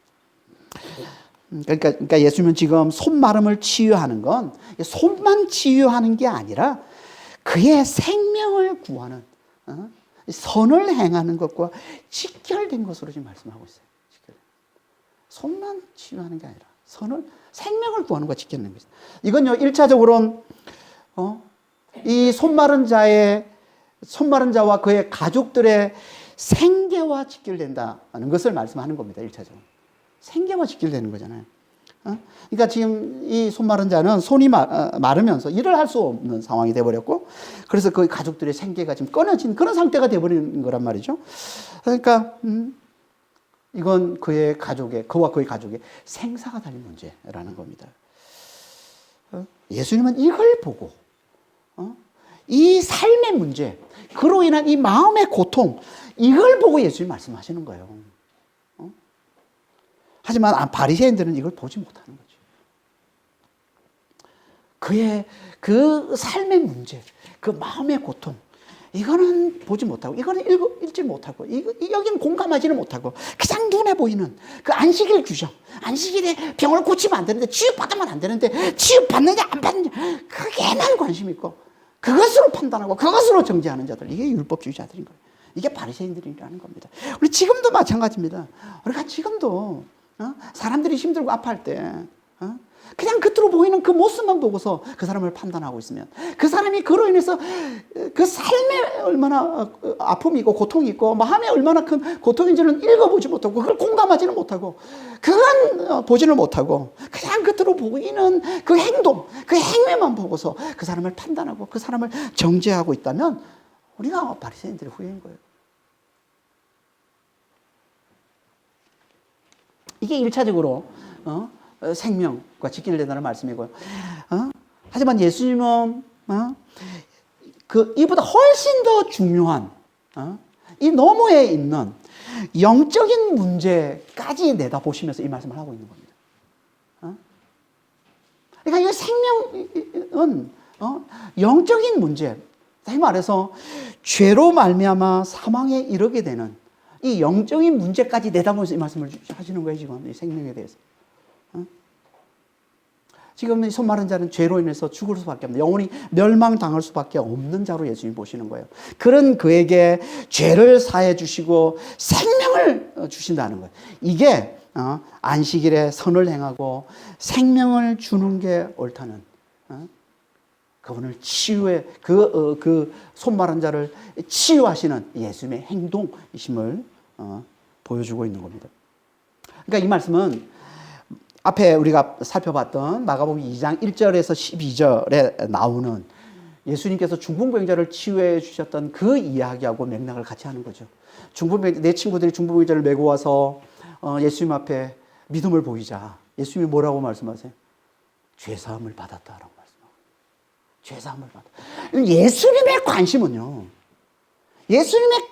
그러니까 예수님은 지금 손마름을 치유하는 건 손만 치유하는 게 아니라 그의 생명을 구하는 선을 행하는 것과 직결된 것으로 지금 말씀하고 있어요. 손만 치유하는 게 아니라 생명을 구하는 것과 직결된 것이다. 이건요, 1차적으로는 이 손마른 자와 그의 가족들의 생계와 직결된다는 것을 말씀하는 겁니다. 1차적으로. 생계와 직결되는 거잖아요. 그러니까 지금 이 손 마른 자는 손이 마르면서 일을 할 수 없는 상황이 돼버렸고, 그래서 그 가족들의 생계가 지금 끊어진 그런 상태가 돼버리는 거란 말이죠. 그러니까 이건 그와 그의 가족의 생사가 달린 문제라는 겁니다. 예수님은 이걸 보고 이 삶의 문제, 그로 인한 이 마음의 고통, 이걸 보고 예수님이 말씀하시는 거예요. 하지만 바리새인들은 이걸 보지 못하는 거죠. 그의 그 삶의 문제, 그 마음의 고통, 이거는 보지 못하고, 이거는 읽지 못하고, 여기는 공감하지는 못하고, 그냥 눈에 보이는 그 안식일 규정, 안식일에 병을 고치면 안 되는데, 치유받으면 안 되는데, 치유받느냐 안 받느냐, 그게만 관심 있고, 그것으로 판단하고, 그것으로 정죄하는 자들, 이게 율법주의자들인 거예요. 이게 바리새인들이라는 겁니다. 우리 지금도 마찬가지입니다. 우리가 지금도 사람들이 힘들고 아파할 때 그냥 겉으로 보이는 그 모습만 보고서 그 사람을 판단하고 있으면, 그 사람이 그로 인해서 그 삶에 얼마나 아픔이 있고 고통이 있고 마음에 얼마나 큰 고통인지는 읽어보지 못하고, 그걸 공감하지는 못하고, 그건 보지를 못하고, 그냥 겉으로 보이는 그 행동, 그 행위만 보고서 그 사람을 판단하고 그 사람을 정죄하고 있다면 우리가 바리새인들의 후예인 거예요. 이게 1차적으로 생명과 직결된다는 말씀이고요. 하지만 예수님은 이보다 훨씬 더 중요한 이 너머에 있는 영적인 문제까지 내다보시면서 이 말씀을 하고 있는 겁니다. 그러니까 이 생명은 영적인 문제, 다시 말해서 죄로 말미암아 사망에 이르게 되는 이 영적인 문제까지 내다보면서 이 말씀을 하시는 거예요, 지금. 이 생명에 대해서. 지금 이 손 마른 자는 죄로 인해서 죽을 수밖에 없는, 영원히 멸망당할 수밖에 없는 자로 예수님이 보시는 거예요. 그런 그에게 죄를 사해 주시고 생명을 주신다는 거예요. 이게 안식일에 선을 행하고 생명을 주는 게 옳다는, 그분을 치유해, 그 손 마른 자를 치유하시는 예수님의 행동이심을 보여주고 있는 겁니다. 그러니까 이 말씀은 앞에 우리가 살펴봤던 마가복음 2장 1절에서 12절에 나오는 예수님께서 중풍병자를 치유해 주셨던 그 이야기하고 맥락을 같이 하는 거죠. 내 친구들이 중풍병자를 메고 와서 예수님 앞에 믿음을 보이자. 예수님이 뭐라고 말씀하세요? 죄사함을 받았다라고 말씀하세요. 죄사함을 받았다. 예수님의 관심은요. 예수님의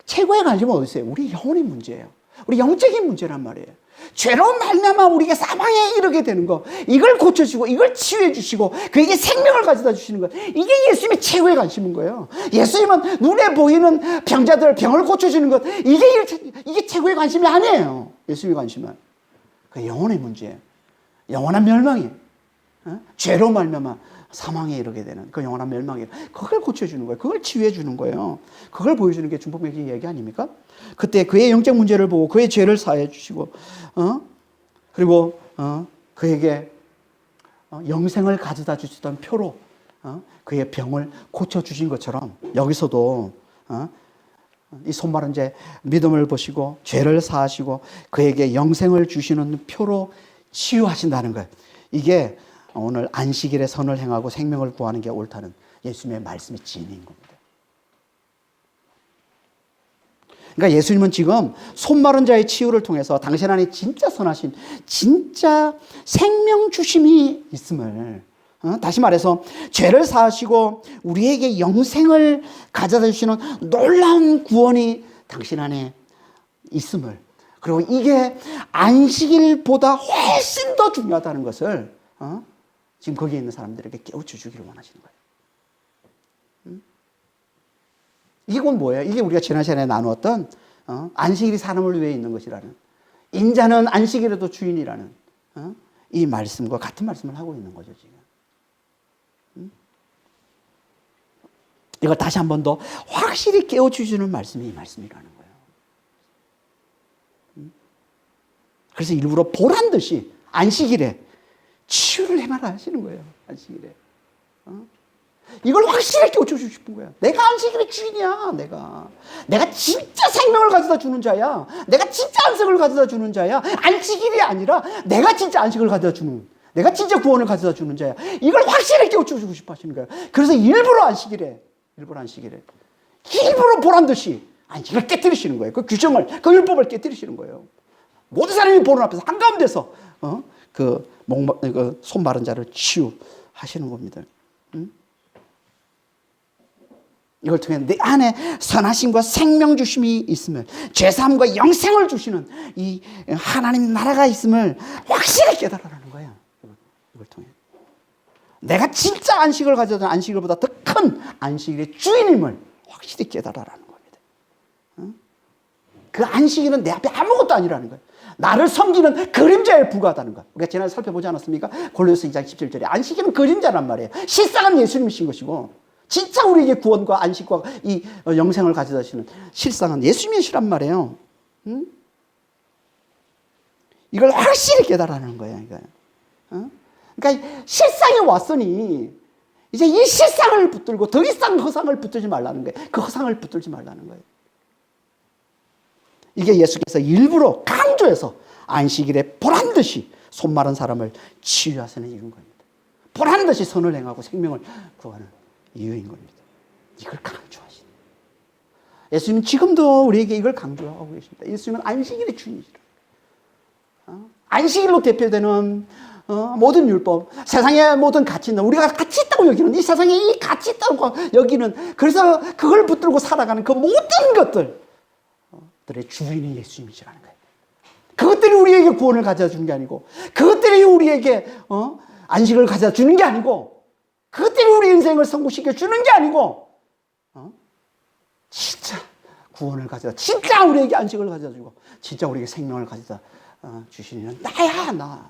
최고의 관심은 어디 있어요? 우리 영혼의 문제예요. 우리 영적인 문제란 말이에요. 죄로 말미암아 우리가 사망에 이르게 되는 거, 이걸 고쳐주시고 이걸 치유해 주시고 그에게 생명을 가져다 주시는 거, 이게 예수님의 최고의 관심인 거예요. 예수님은 눈에 보이는 병자들 병을 고쳐주는 것, 이게 최고의 관심이 아니에요. 예수님의 관심은 그 영혼의 문제예요. 영원한 멸망이에요. 죄로 말미암아 사망에 이르게 되는 그 영원한 멸망이에요. 그걸 고쳐주는 거예요. 그걸 치유해 주는 거예요. 그걸 보여주는 게 중보명의 얘기 아닙니까? 그때 그의 영적 문제를 보고 그의 죄를 사해 주시고, 그리고 그에게 영생을 가져다 주시던 표로 그의 병을 고쳐 주신 것처럼 여기서도 이 손마른 자 믿음을 보시고 죄를 사하시고 그에게 영생을 주시는 표로 치유하신다는 거예요. 이게 오늘 안식일에 선을 행하고 생명을 구하는 게 옳다는 예수님의 말씀의 진리인 겁니다. 그러니까 예수님은 지금 손마른 자의 치유를 통해서 당신 안에 진짜 선하신, 진짜 생명 주심이 있음을, 다시 말해서 죄를 사하시고 우리에게 영생을 가져다 주시는 놀라운 구원이 당신 안에 있음을, 그리고 이게 안식일보다 훨씬 더 중요하다는 것을 지금 거기에 있는 사람들에게 깨우쳐 주기를 원하시는 거예요. 이건 뭐예요? 이게 우리가 지난 시간에 나누었던 안식일이 사람을 위해 있는 것이라는, 인자는 안식일에도 주인이라는 이 말씀과 같은 말씀을 하고 있는 거죠, 지금. 이걸 다시 한 번 더 확실히 깨워주시는 말씀이 이 말씀이라는 거예요. 그래서 일부러 보란 듯이 안식일에 치유를 해마라 하시는 거예요. 안식일에. 이걸 확실히 깨워주고 싶은 거야. 내가 안식일의 주인이야. 내가 진짜 생명을 가져다 주는 자야. 내가 진짜 안식을 가져다 주는 자야. 안식일이 아니라 내가 진짜 안식을 가져다 주는, 내가 진짜 구원을 가져다 주는 자야. 이걸 확실히 깨워주고 싶어 하시는 거야. 그래서 일부러 안식일에 일부러 보란 듯이 안식을 깨뜨리시는 거예요. 그 규정을, 그 율법을 깨뜨리시는 거예요. 모든 사람이 보는 앞에서 한가운데서 그 손 마른 자를 치유하시는 겁니다. 이걸 통해 내 안에 선하심과 생명 주심이 있음을, 죄사함과 영생을 주시는 이 하나님 나라가 있음을 확실히 깨달으라는 거예요. 이걸 통해 내가 진짜 안식을 가져다 안식일보다 더 큰 안식일의 주인임을 확실히 깨달으라는 겁니다. 그 안식일은 내 앞에 아무것도 아니라는 거예요. 나를 섬기는 그림자에 불과하다는 것. 우리가 지난해 살펴보지 않았습니까? 골로새 2장 17절에 안식일은 그림자란 말이에요. 실상은 예수님이신 것이고, 진짜 우리에게 구원과 안식과 이 영생을 가져다 주시는 실상은 예수님이시란 말이에요. 이걸 확실히 깨달으라는 거예요. 그러니까 실상에 왔으니 이제 이 실상을 붙들고 더 이상 허상을 붙들지 말라는 거예요. 그 허상을 붙들지 말라는 거예요. 이게 예수께서 일부러 강조해서 안식일에 보란듯이 손 마른 사람을 치유하시는 이유인 겁니다. 보란듯이 선을 행하고 생명을 구하는 이유인 겁니다. 이걸 강조하시는 거예요. 예수님은 지금도 우리에게 이걸 강조하고 계십니다. 예수님은 안식일의 주인이시라. 안식일로 대표되는 모든 율법, 세상의 모든 가치 있는, 우리가 가치 있다고 여기는, 이 세상에 이 가치 있다고 여기는, 그래서 그걸 붙들고 살아가는 그 모든 것들의 주인이 예수님이시라는 거예요. 그것들이 우리에게 구원을 가져다 주는 게 아니고, 그것들이 우리에게 안식을 가져다 주는 게 아니고, 그것들이 우리 인생을 성공시켜 주는 게 아니고, 진짜 구원을 가져다, 진짜 우리에게 안식을 가져다 주고, 진짜 우리에게 생명을 가져다 주시는 나야, 나.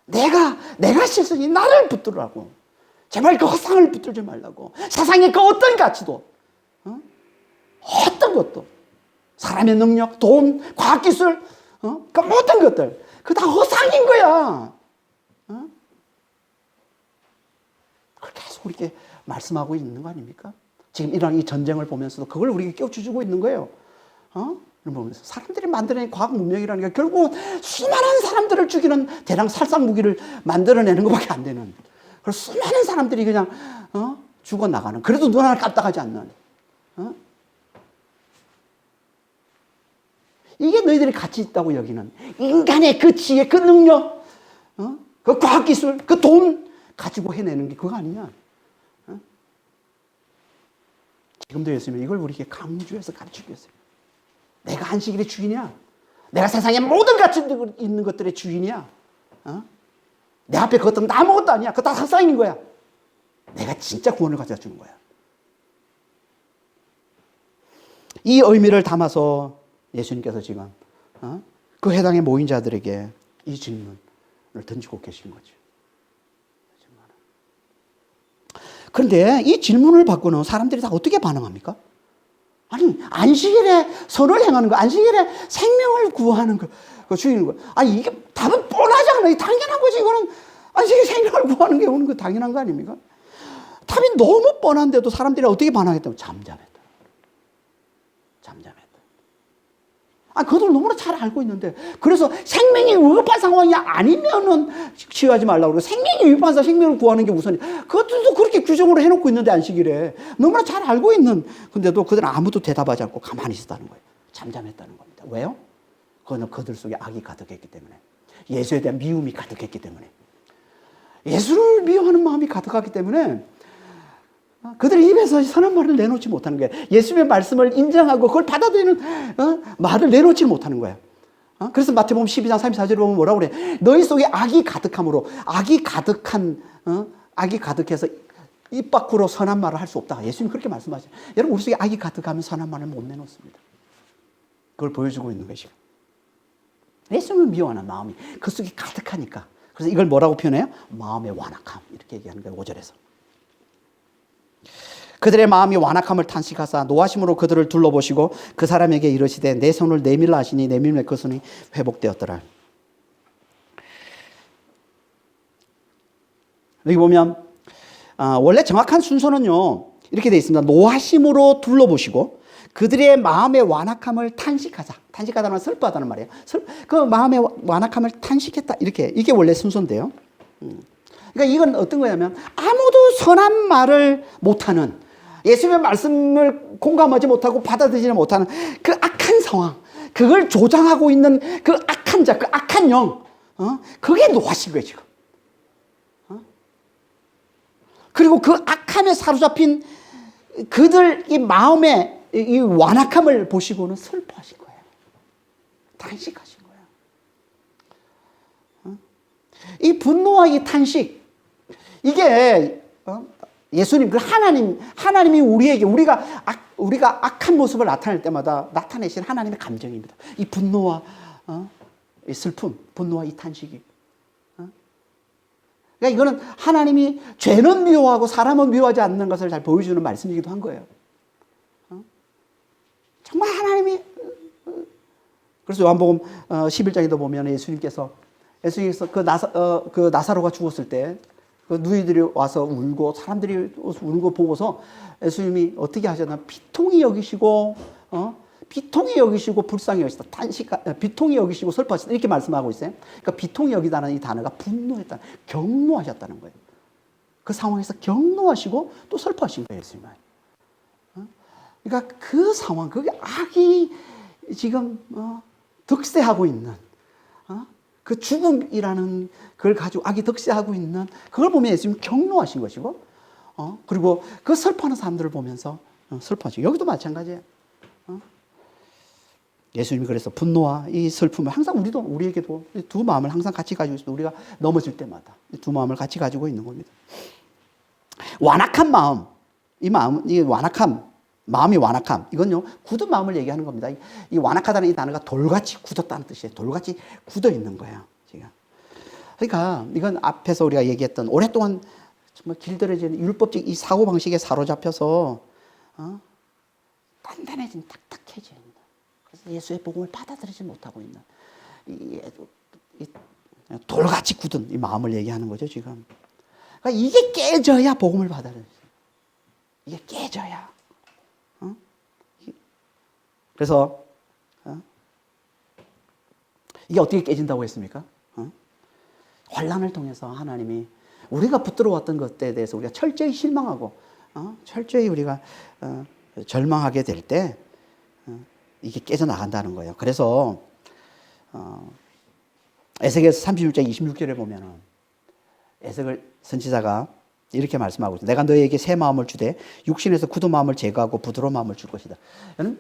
내가 실선이 나를 붙들으라고. 제발 그 허상을 붙들지 말라고. 세상의 그 어떤 가치도, 어떤 것도, 사람의 능력, 돈, 과학기술, 그 모든 것들, 그거 다 허상인 거야. 그걸 계속 우리에게 말씀하고 있는 거 아닙니까? 지금 이런 이 전쟁을 보면서도 그걸 우리에게 깨우쳐주고 있는 거예요. 보면서 사람들이 만들어낸 과학 문명이라는 게 결국 수많은 사람들을 죽이는 대량 살상 무기를 만들어내는 것밖에 안 되는, 그래서 수많은 사람들이 그냥 죽어나가는, 그래도 눈 하나 깜빡하지 않는, 이게 너희들이 가치 있다고 여기는 인간의 그 지혜, 그 능력, 그 과학기술, 그 돈 가지고 해내는 게 그거 아니냐. 지금도 예수님은 이걸 우리에게 강조해서 가르치고 있어요. 내가 안식일의 주인이야. 내가 세상의 모든 가치 있는 것들의 주인이야. 내 앞에 그것들은 아무것도 아니야. 그거 다 사상인 거야. 내가 진짜 구원을 가져다 주는 거야. 이 의미를 담아서 예수님께서 지금 그 해당에 모인 자들에게 이 질문을 던지고 계신 거죠. 그런데 이 질문을 받고는 사람들이 다 어떻게 반응합니까? 아니, 안식일에 선을 행하는 거, 안식일에 생명을 구하는 거, 그 주의는 거. 아니, 이게 답은 뻔하잖아요. 당연한 거지. 이거는 안식일에 생명을 구하는 게 오는 거 당연한 거 아닙니까? 답이 너무 뻔한데도 사람들이 어떻게 반응했다고? 잠잠했다. 잠잠했다. 아, 그것을 너무나 잘 알고 있는데, 그래서 생명이 위급한 상황이 아니면은 치유하지 말라고 그러고, 생명이 위급한 상황, 생명을 구하는 게 우선이. 그것들도 그렇게 규정으로 해놓고 있는데, 안식일에. 너무나 잘 알고 있는, 근데도 그들은 아무도 대답하지 않고 가만히 있었다는 거예요. 잠잠했다는 겁니다. 왜요? 그거는 그들 속에 악이 가득했기 때문에. 예수에 대한 미움이 가득했기 때문에. 예수를 미워하는 마음이 가득하기 때문에, 그들의 입에서 선한 말을 내놓지 못하는 거예요. 예수의 말씀을 인정하고 그걸 받아들이는 말을 내놓지 못하는 거예요. 그래서 마태복음 12장 34절에 보면 뭐라고 그래? 너희 속에 악이 가득함으로, 악이 가득해서 입 밖으로 선한 말을 할 수 없다. 예수님 그렇게 말씀하시죠. 여러분, 우리 속에 악이 가득하면 선한 말을 못 내놓습니다. 그걸 보여주고 있는 것이고. 예수님을 미워하는 마음이 그 속에 가득하니까. 그래서 이걸 뭐라고 표현해요? 마음의 완악함. 이렇게 얘기하는 거예요. 5절에서. 그들의 마음이 완악함을 탄식하사 노하심으로 그들을 둘러보시고 그 사람에게 이르시되 내 손을 내밀라 하시니 내밀매 그 손이 회복되었더라. 여기 보면 원래 정확한 순서는요 이렇게 되어 있습니다. 노하심으로 둘러보시고 그들의 마음의 완악함을 탄식하자. 탄식하다는 건 슬퍼하다는 말이에요. 그 마음의 완악함을 탄식했다. 이게 원래 순서인데요. 그러니까 이건 어떤 거냐면 아무도 선한 말을 못하는, 예수님의 말씀을 공감하지 못하고 받아들이지 못하는 그 악한 상황, 그걸 조장하고 있는 그 악한 자, 그 악한 영, 그게 노하신 거예요 지금. 그리고 그 악함에 사로잡힌 그들 이 마음의 이 완악함을 보시고는 슬퍼하신 거예요. 탄식하신 거예요. 이 분노와 이 탄식, 이게 예수님, 그 하나님이 우리에게 우리가 악한 모습을 나타낼 때마다 나타내신 하나님의 감정입니다. 이 분노와 이 슬픔, 분노와 이 탄식이. 그러니까 이거는 하나님이 죄는 미워하고 사람은 미워하지 않는 것을 잘 보여주는 말씀이기도 한 거예요. 정말 하나님이. 그래서 요한복음 11장에도 보면 예수님께서 그 나사로가 죽었을 때 그 누이들이 와서 울고 사람들이 울고 보고서 예수님이 어떻게 하셨나? 비통히 여기시고 불쌍히 여기시다. 비통히 여기시고 슬퍼하시다. 이렇게 말씀하고 있어요. 그러니까 비통히 여기다는 이 단어가 분노했다. 경노하셨다는 거예요. 그 상황에서 경노하시고 또 슬퍼하신 거예요, 예수님은. 그러니까 그 상황, 그게 악이 지금 득세하고 있는 그 죽음이라는 걸 가지고 악이 득세하고 있는 그걸 보면 예수님이 경노하신 것이고, 그리고 그 슬퍼하는 사람들을 보면서 슬퍼하시고, 여기도 마찬가지예요. 예수님이 그래서 분노와 이 슬픔을 항상 우리에게도 두 마음을 항상 같이 가지고 있습니다. 우리가 넘어질 때마다 두 마음을 같이 가지고 있는 겁니다. 완악한 마음, 이 완악함, 마음이 완악함, 이건요 굳은 마음을 얘기하는 겁니다. 이 완악하다는 이 단어가 돌같이 굳었다는 뜻이에요. 돌같이 굳어 있는 거예요, 지금. 그러니까 이건 앞에서 우리가 얘기했던 오랫동안 정말 길들여진 율법적 이 사고 방식에 사로잡혀서 단단해진, 딱딱해진, 그래서 예수의 복음을 받아들이지 못하고 있는 이 돌같이 굳은 이 마음을 얘기하는 거죠, 지금. 그러니까 이게 깨져야 복음을 받아들여요. 이게 깨져야. 그래서 이게 어떻게 깨진다고 했습니까? 환난을 통해서 하나님이 우리가 붙들어왔던 것에 대해서 우리가 철저히 실망하고 철저히 우리가 절망하게 될 때 이게 깨져나간다는 거예요. 그래서 에스겔서 36장 26절에 보면은 에스겔 선지자가 이렇게 말씀하고 있어요. 내가 너에게 새 마음을 주되 육신에서 굳은 마음을 제거하고 부드러운 마음을 줄 것이다.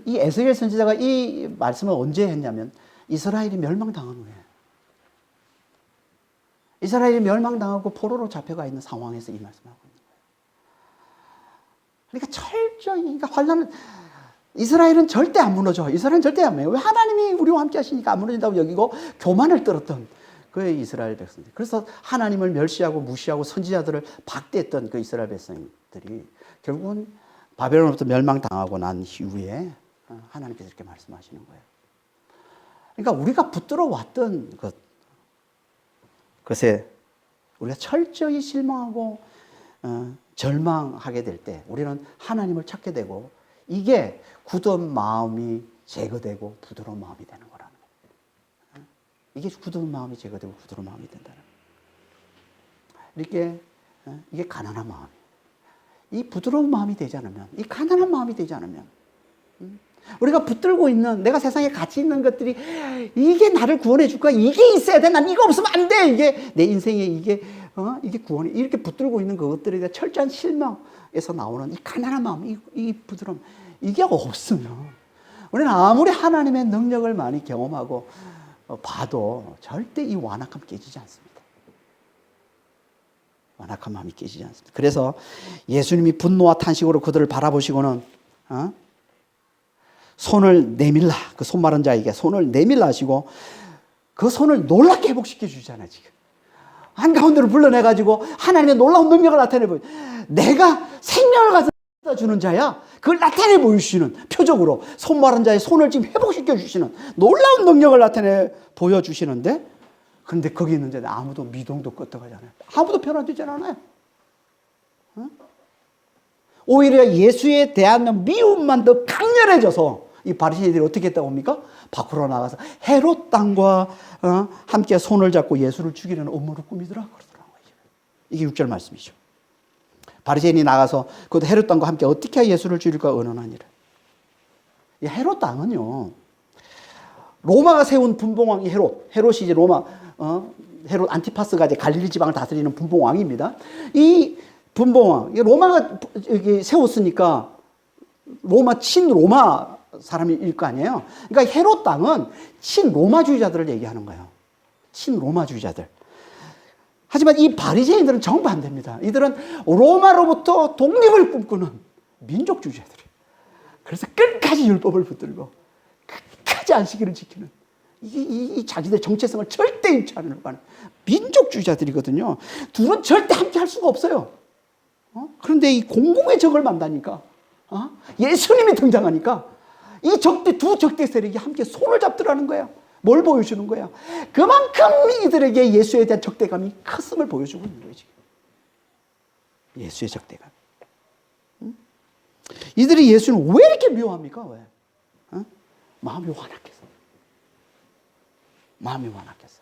이 에스겔 선지자가 이 말씀을 언제 했냐면 이스라엘이 멸망당한 후에, 이스라엘이 멸망당하고 포로로 잡혀가 있는 상황에서 이 말씀을 하고 있는 거예요. 그러니까 철저히, 그러니까 환란은, 이스라엘은 절대 안 무너져. 이스라엘은 절대 안 무너져. 왜? 하나님이 우리와 함께 하시니까 안 무너진다고 여기고 교만을 떨었던 그 이스라엘 백성들. 그래서 하나님을 멸시하고 무시하고 선지자들을 박대했던 그 이스라엘 백성들이 결국은 바벨론으로부터 멸망당하고 난 이후에 하나님께서 이렇게 말씀하시는 거예요. 그러니까 우리가 붙들어 왔던 것에 우리가 철저히 실망하고 절망하게 될 때 우리는 하나님을 찾게 되고, 이게 굳은 마음이 제거되고 부드러운 마음이 되는 거라는 거예요. 이게 굳은 마음이 제거되고 부드러운 마음이 된다는 거예요. 이게 가난한 마음이에요. 이 부드러운 마음이 되지 않으면, 이 가난한 마음이 되지 않으면, 우리가 붙들고 있는, 내가 세상에 가치 있는 것들이 이게 나를 구원해 줄까? 이게 있어야 돼. 난 이거 없으면 안 돼. 이게 내 인생에 이게 구원이, 이렇게 붙들고 있는 것들에 대한 철저한 실망에서 나오는 이 가난한 마음, 이 부드러움, 이게 없으면 우리는 아무리 하나님의 능력을 많이 경험하고 봐도 절대 이 완악함 깨지지 않습니다. 완악한 마음이 깨지지 않습니다. 그래서 예수님이 분노와 탄식으로 그들을 바라보시고는 손을 내밀라, 그 손 마른 자에게 손을 내밀라 하시고 그 손을 놀랍게 회복시켜 주잖아요. 지금 한가운데로 불러내가지고 하나님의 놀라운 능력을 나타내 보여. 내가 생명을 가져다 주는 자야. 그걸 나타내 보여주시는, 표적으로 손 마른 자의 손을 지금 회복시켜 주시는 놀라운 능력을 나타내 보여주시는데, 그런데 거기 있는 자들 아무도 미동도 끄떡하잖아요. 아무도 변화되지 않아요. 오히려 예수에 대한 미움만 더 강렬해져서 이 바리새인들이 어떻게 했다고 합니까? 밖으로 나가서 헤롯 땅과 함께 손을 잡고 예수를 죽이려는 음모를 꾸미더라 그러더라고요. 이게 6절 말씀이죠. 바리새인이 나가서 그것도 헤롯 땅과 함께 어떻게 예수를 죽일까 의논하니라. 이 헤롯 땅은요, 로마가 세운 분봉왕이 헤롯이 이제 로마 헤롯 안티파스가 이제 갈릴리 지방을 다스리는 분봉왕입니다. 이 분봉왕, 로마가 여기 세웠으니까 친로마 사람일 거 아니에요. 그러니까 헤롯 땅은 친로마주의자들을 얘기하는 거예요. 친로마주의자들. 하지만 이 바리새인들은 정반대입니다. 이들은 로마로부터 독립을 꿈꾸는 민족주의자들이에요. 그래서 끝까지 율법을 붙들고 끝까지 안식일을 지키는 이 자기들 정체성을 절대 잃지 않는 민족주의자들이거든요. 둘은 절대 함께 할 수가 없어요. 그런데 이 공공의 적을 만나니까, 예수님이 등장하니까 이 두 적대 세력이 함께 손을 잡더라는 거예요. 뭘 보여주는 거예요? 그만큼 이들에게 예수에 대한 적대감이 컸음을 보여주고 있는 거예요, 지금. 예수의 적대감. 이들이 예수를 왜 이렇게 미워합니까? 왜? 마음이 완악해서. 마음이 완악해서.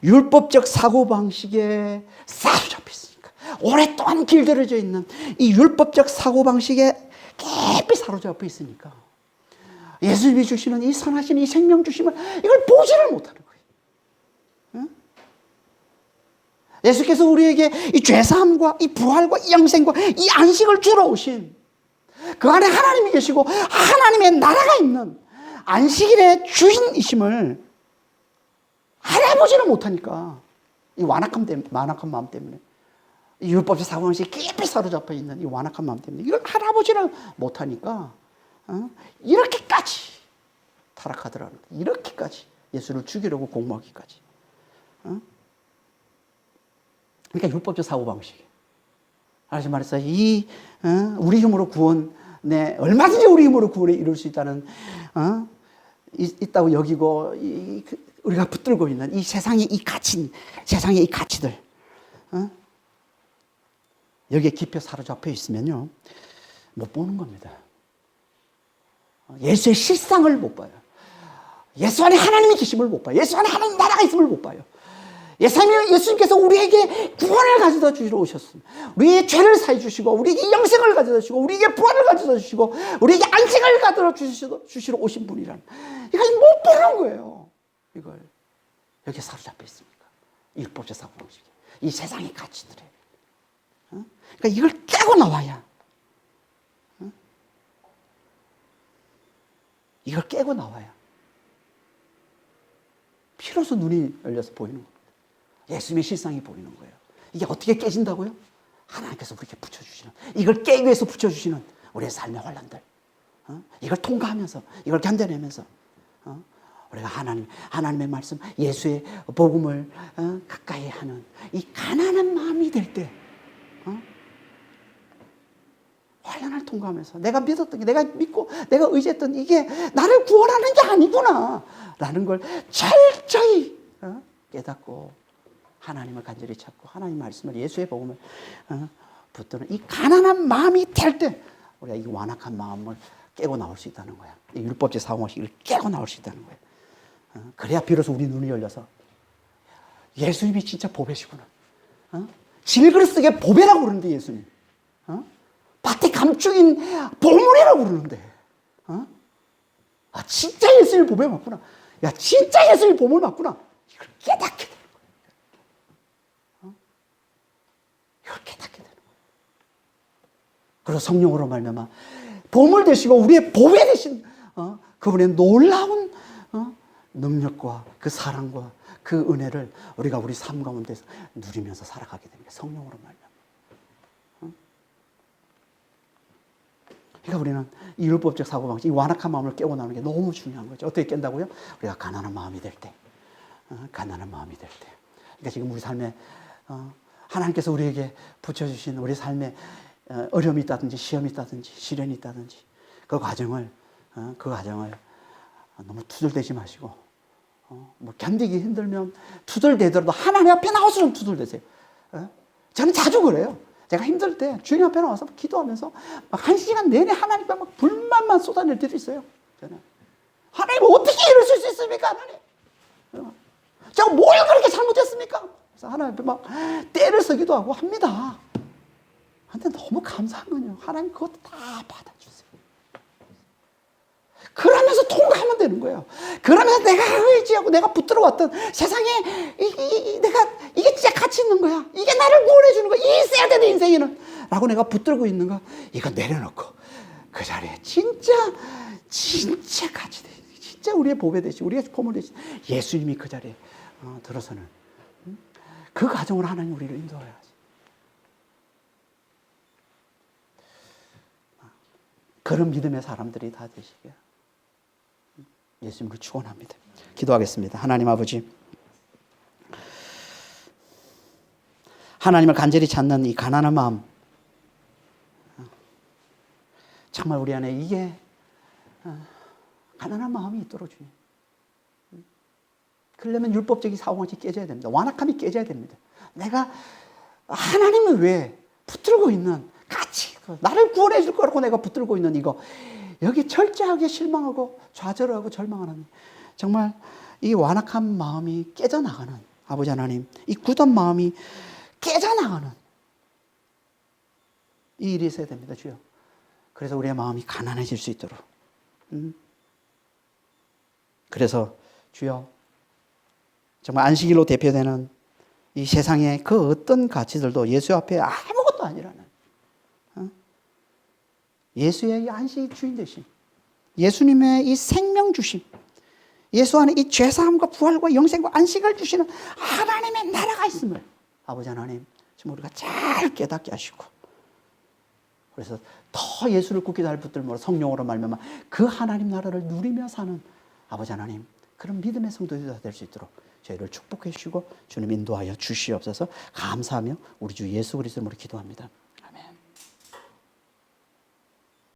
율법적 사고방식에 사로잡혀 있으니까. 오랫동안 길들여져 있는 이 율법적 사고방식에 깊이 사로잡혀 있으니까 예수님이 주시는 이 선하신 이 생명 주심을 이걸 보지를 못하는 거예요. 예수께서 우리에게 이 죄사함과 이 부활과 이 영생과 이 안식을 주러 오신, 그 안에 하나님이 계시고 하나님의 나라가 있는 안식일의 주인이심을 알아보지를 못하니까, 이 완악한 마음 때문에, 이 율법적 사고방식에 깊이 사로잡혀 있는 이 완악한 마음 때문에 이걸 알아보지를 못하니까 이렇게까지 타락하더라는 거예요. 이렇게까지 예수를 죽이려고 공모하기까지. 그러니까 율법적 사고방식. 다시 말해서 우리 힘으로 얼마든지 우리 힘으로 구원에 이룰 수 있다는 있다고 여기고 우리가 붙들고 있는 이 세상의 세상의 이 가치들, 여기에 깊이 사로잡혀 있으면요, 못 보는 겁니다. 예수의 실상을 못 봐요. 예수 안에 하나님이 계심을 못 봐요. 예수 안에 하나님 나라가 있음을 못 봐요. 예수님께서 우리에게 구원을 가져다 주시러 오셨습니다. 우리의 죄를 사해 주시고, 우리에게 영생을 가져다 주시고, 우리에게 부활을 가져다 주시고, 우리에게 안식을 가져다 주시러 오신 분이란, 이걸 못 보는 거예요. 이걸. 여기에 사로잡혀 있습니까? 율법적 사고방식이. 이 세상의 가치들에. 그러니까 이걸 깨고 나와야. 이걸 깨고 나와야. 비로소 눈이 열려서 보이는 겁니다. 예수님의 실상이 보이는 거예요. 이게 어떻게 깨진다고요? 하나님께서 우리에게 붙여주시는, 이걸 깨기 위해서 붙여주시는 우리의 삶의 환란들. 이걸 통과하면서, 이걸 견뎌내면서 우리가 하나님의 말씀, 예수의 복음을 가까이 하는 이 가난한 마음이 될 때, 환란을 통과하면서 내가 믿었던 게, 내가 믿고 내가 의지했던 이게 나를 구원하는 게 아니구나 라는 걸 철저히 깨닫고 하나님을 간절히 찾고 하나님 말씀을, 예수의 복음을 붙드는 이 가난한 마음이 될 때 우리가 이 완악한 마음을 깨고 나올 수 있다는 거야. 이 율법적 사고방식을 깨고 나올 수 있다는 거야. 그래야 비로소 우리 눈이 열려서 예수님이 진짜 보배시구나. 질그릇 쓰게 보배라고 그러는데 예수님. 밭에 감축인 보물이라고 그러는데. 아, 진짜 예수님 보배 맞구나. 야, 진짜 예수님 보물 맞구나. 이걸 깨닫게 되는 거야. 이걸 깨닫게 되는 거야. 그리고 성령으로 말미암아 보물 되시고 우리의 보배 되신 그분의 놀라운 능력과 그 사랑과 그 은혜를 우리가 우리 삶 가운데서 누리면서 살아가게 됩니다. 성령으로 말미암아. 그러니까 우리는 이 율법적 사고방식, 이 완악한 마음을 깨고 나오는 게 너무 중요한 거죠. 어떻게 깬다고요? 우리가 가난한 마음이 될 때. 가난한 마음이 될 때. 그러니까 지금 우리 삶에 하나님께서 우리에게 붙여주신 우리 삶에 어려움이 있다든지 시험이 있다든지 시련이 있다든지 그 과정을 너무 투덜대지 마시고 뭐 견디기 힘들면 투덜대더라도 하나님 앞에 나와서 좀 투덜대세요. 저는 자주 그래요. 제가 힘들 때 주님 앞에 나와서 기도하면서 막 1시간 내내 하나님 앞에 막 불만만 쏟아낼 때도 있어요. 저는 하나님 어떻게 이럴 수 있습니까? 하나님 제가 뭘 그렇게 잘못했습니까? 그래서 하나님 앞에 막 때를 서기도 하고 합니다. 근데 너무 감사한 건요, 하나님 그것도 다 받아주세요. 그러면서 통과하면 되는 거예요. 그러면서 내가 의지하고 내가 붙들어왔던 세상에 이게 진짜 가치 있는 거야. 이게 나를 구원해 주는 거야. 이게 있어야 돼, 내 인생에는. 라고 내가 붙들고 있는 거, 이거 내려놓고 그 자리에 진짜 가치 돼. 진짜 우리의 보배 되시, 우리의 보물 되시 예수님이 그 자리에 들어서는 그 과정으로 하나님 우리를 인도해야지. 그런 믿음의 사람들이 다 되시게 예수님을 축원합니다. 기도하겠습니다. 하나님 아버지, 하나님을 간절히 찾는 이 가난한 마음, 정말 우리 안에 이게 가난한 마음이 있도록 주님. 그러려면 율법적인 사고방식이 깨져야 됩니다. 완악함이 깨져야 됩니다. 내가 하나님을 왜 붙들고 있는 가치, 나를 구원해 줄 거라고 내가 붙들고 있는 이거, 여기 철저하게 실망하고 좌절하고 절망하는, 정말 이 완악한 마음이 깨져나가는, 아버지 하나님, 이 굳은 마음이 깨져나가는 이 일이 있어야 됩니다, 주여. 그래서 우리의 마음이 가난해질 수 있도록. 그래서 주여, 정말 안식일로 대표되는 이 세상의 그 어떤 가치들도 예수 앞에 아무것도 아니라는, 예수의 이 안식 주인 되심, 예수님의 이 생명 주심, 예수 안에 이 죄사함과 부활과 영생과 안식을 주시는 하나님의 나라가 있음을, 아버지 하나님, 지금 우리가 잘 깨닫게 하시고, 그래서 더 예수를 굳게 잘 붙들므로 성령으로 말미암아 그 하나님 나라를 누리며 사는, 아버지 하나님, 그런 믿음의 성도들이 될 수 있도록 저희를 축복해 주시고 주님 인도하여 주시옵소서. 감사하며 우리 주 예수 그리스도로 기도합니다.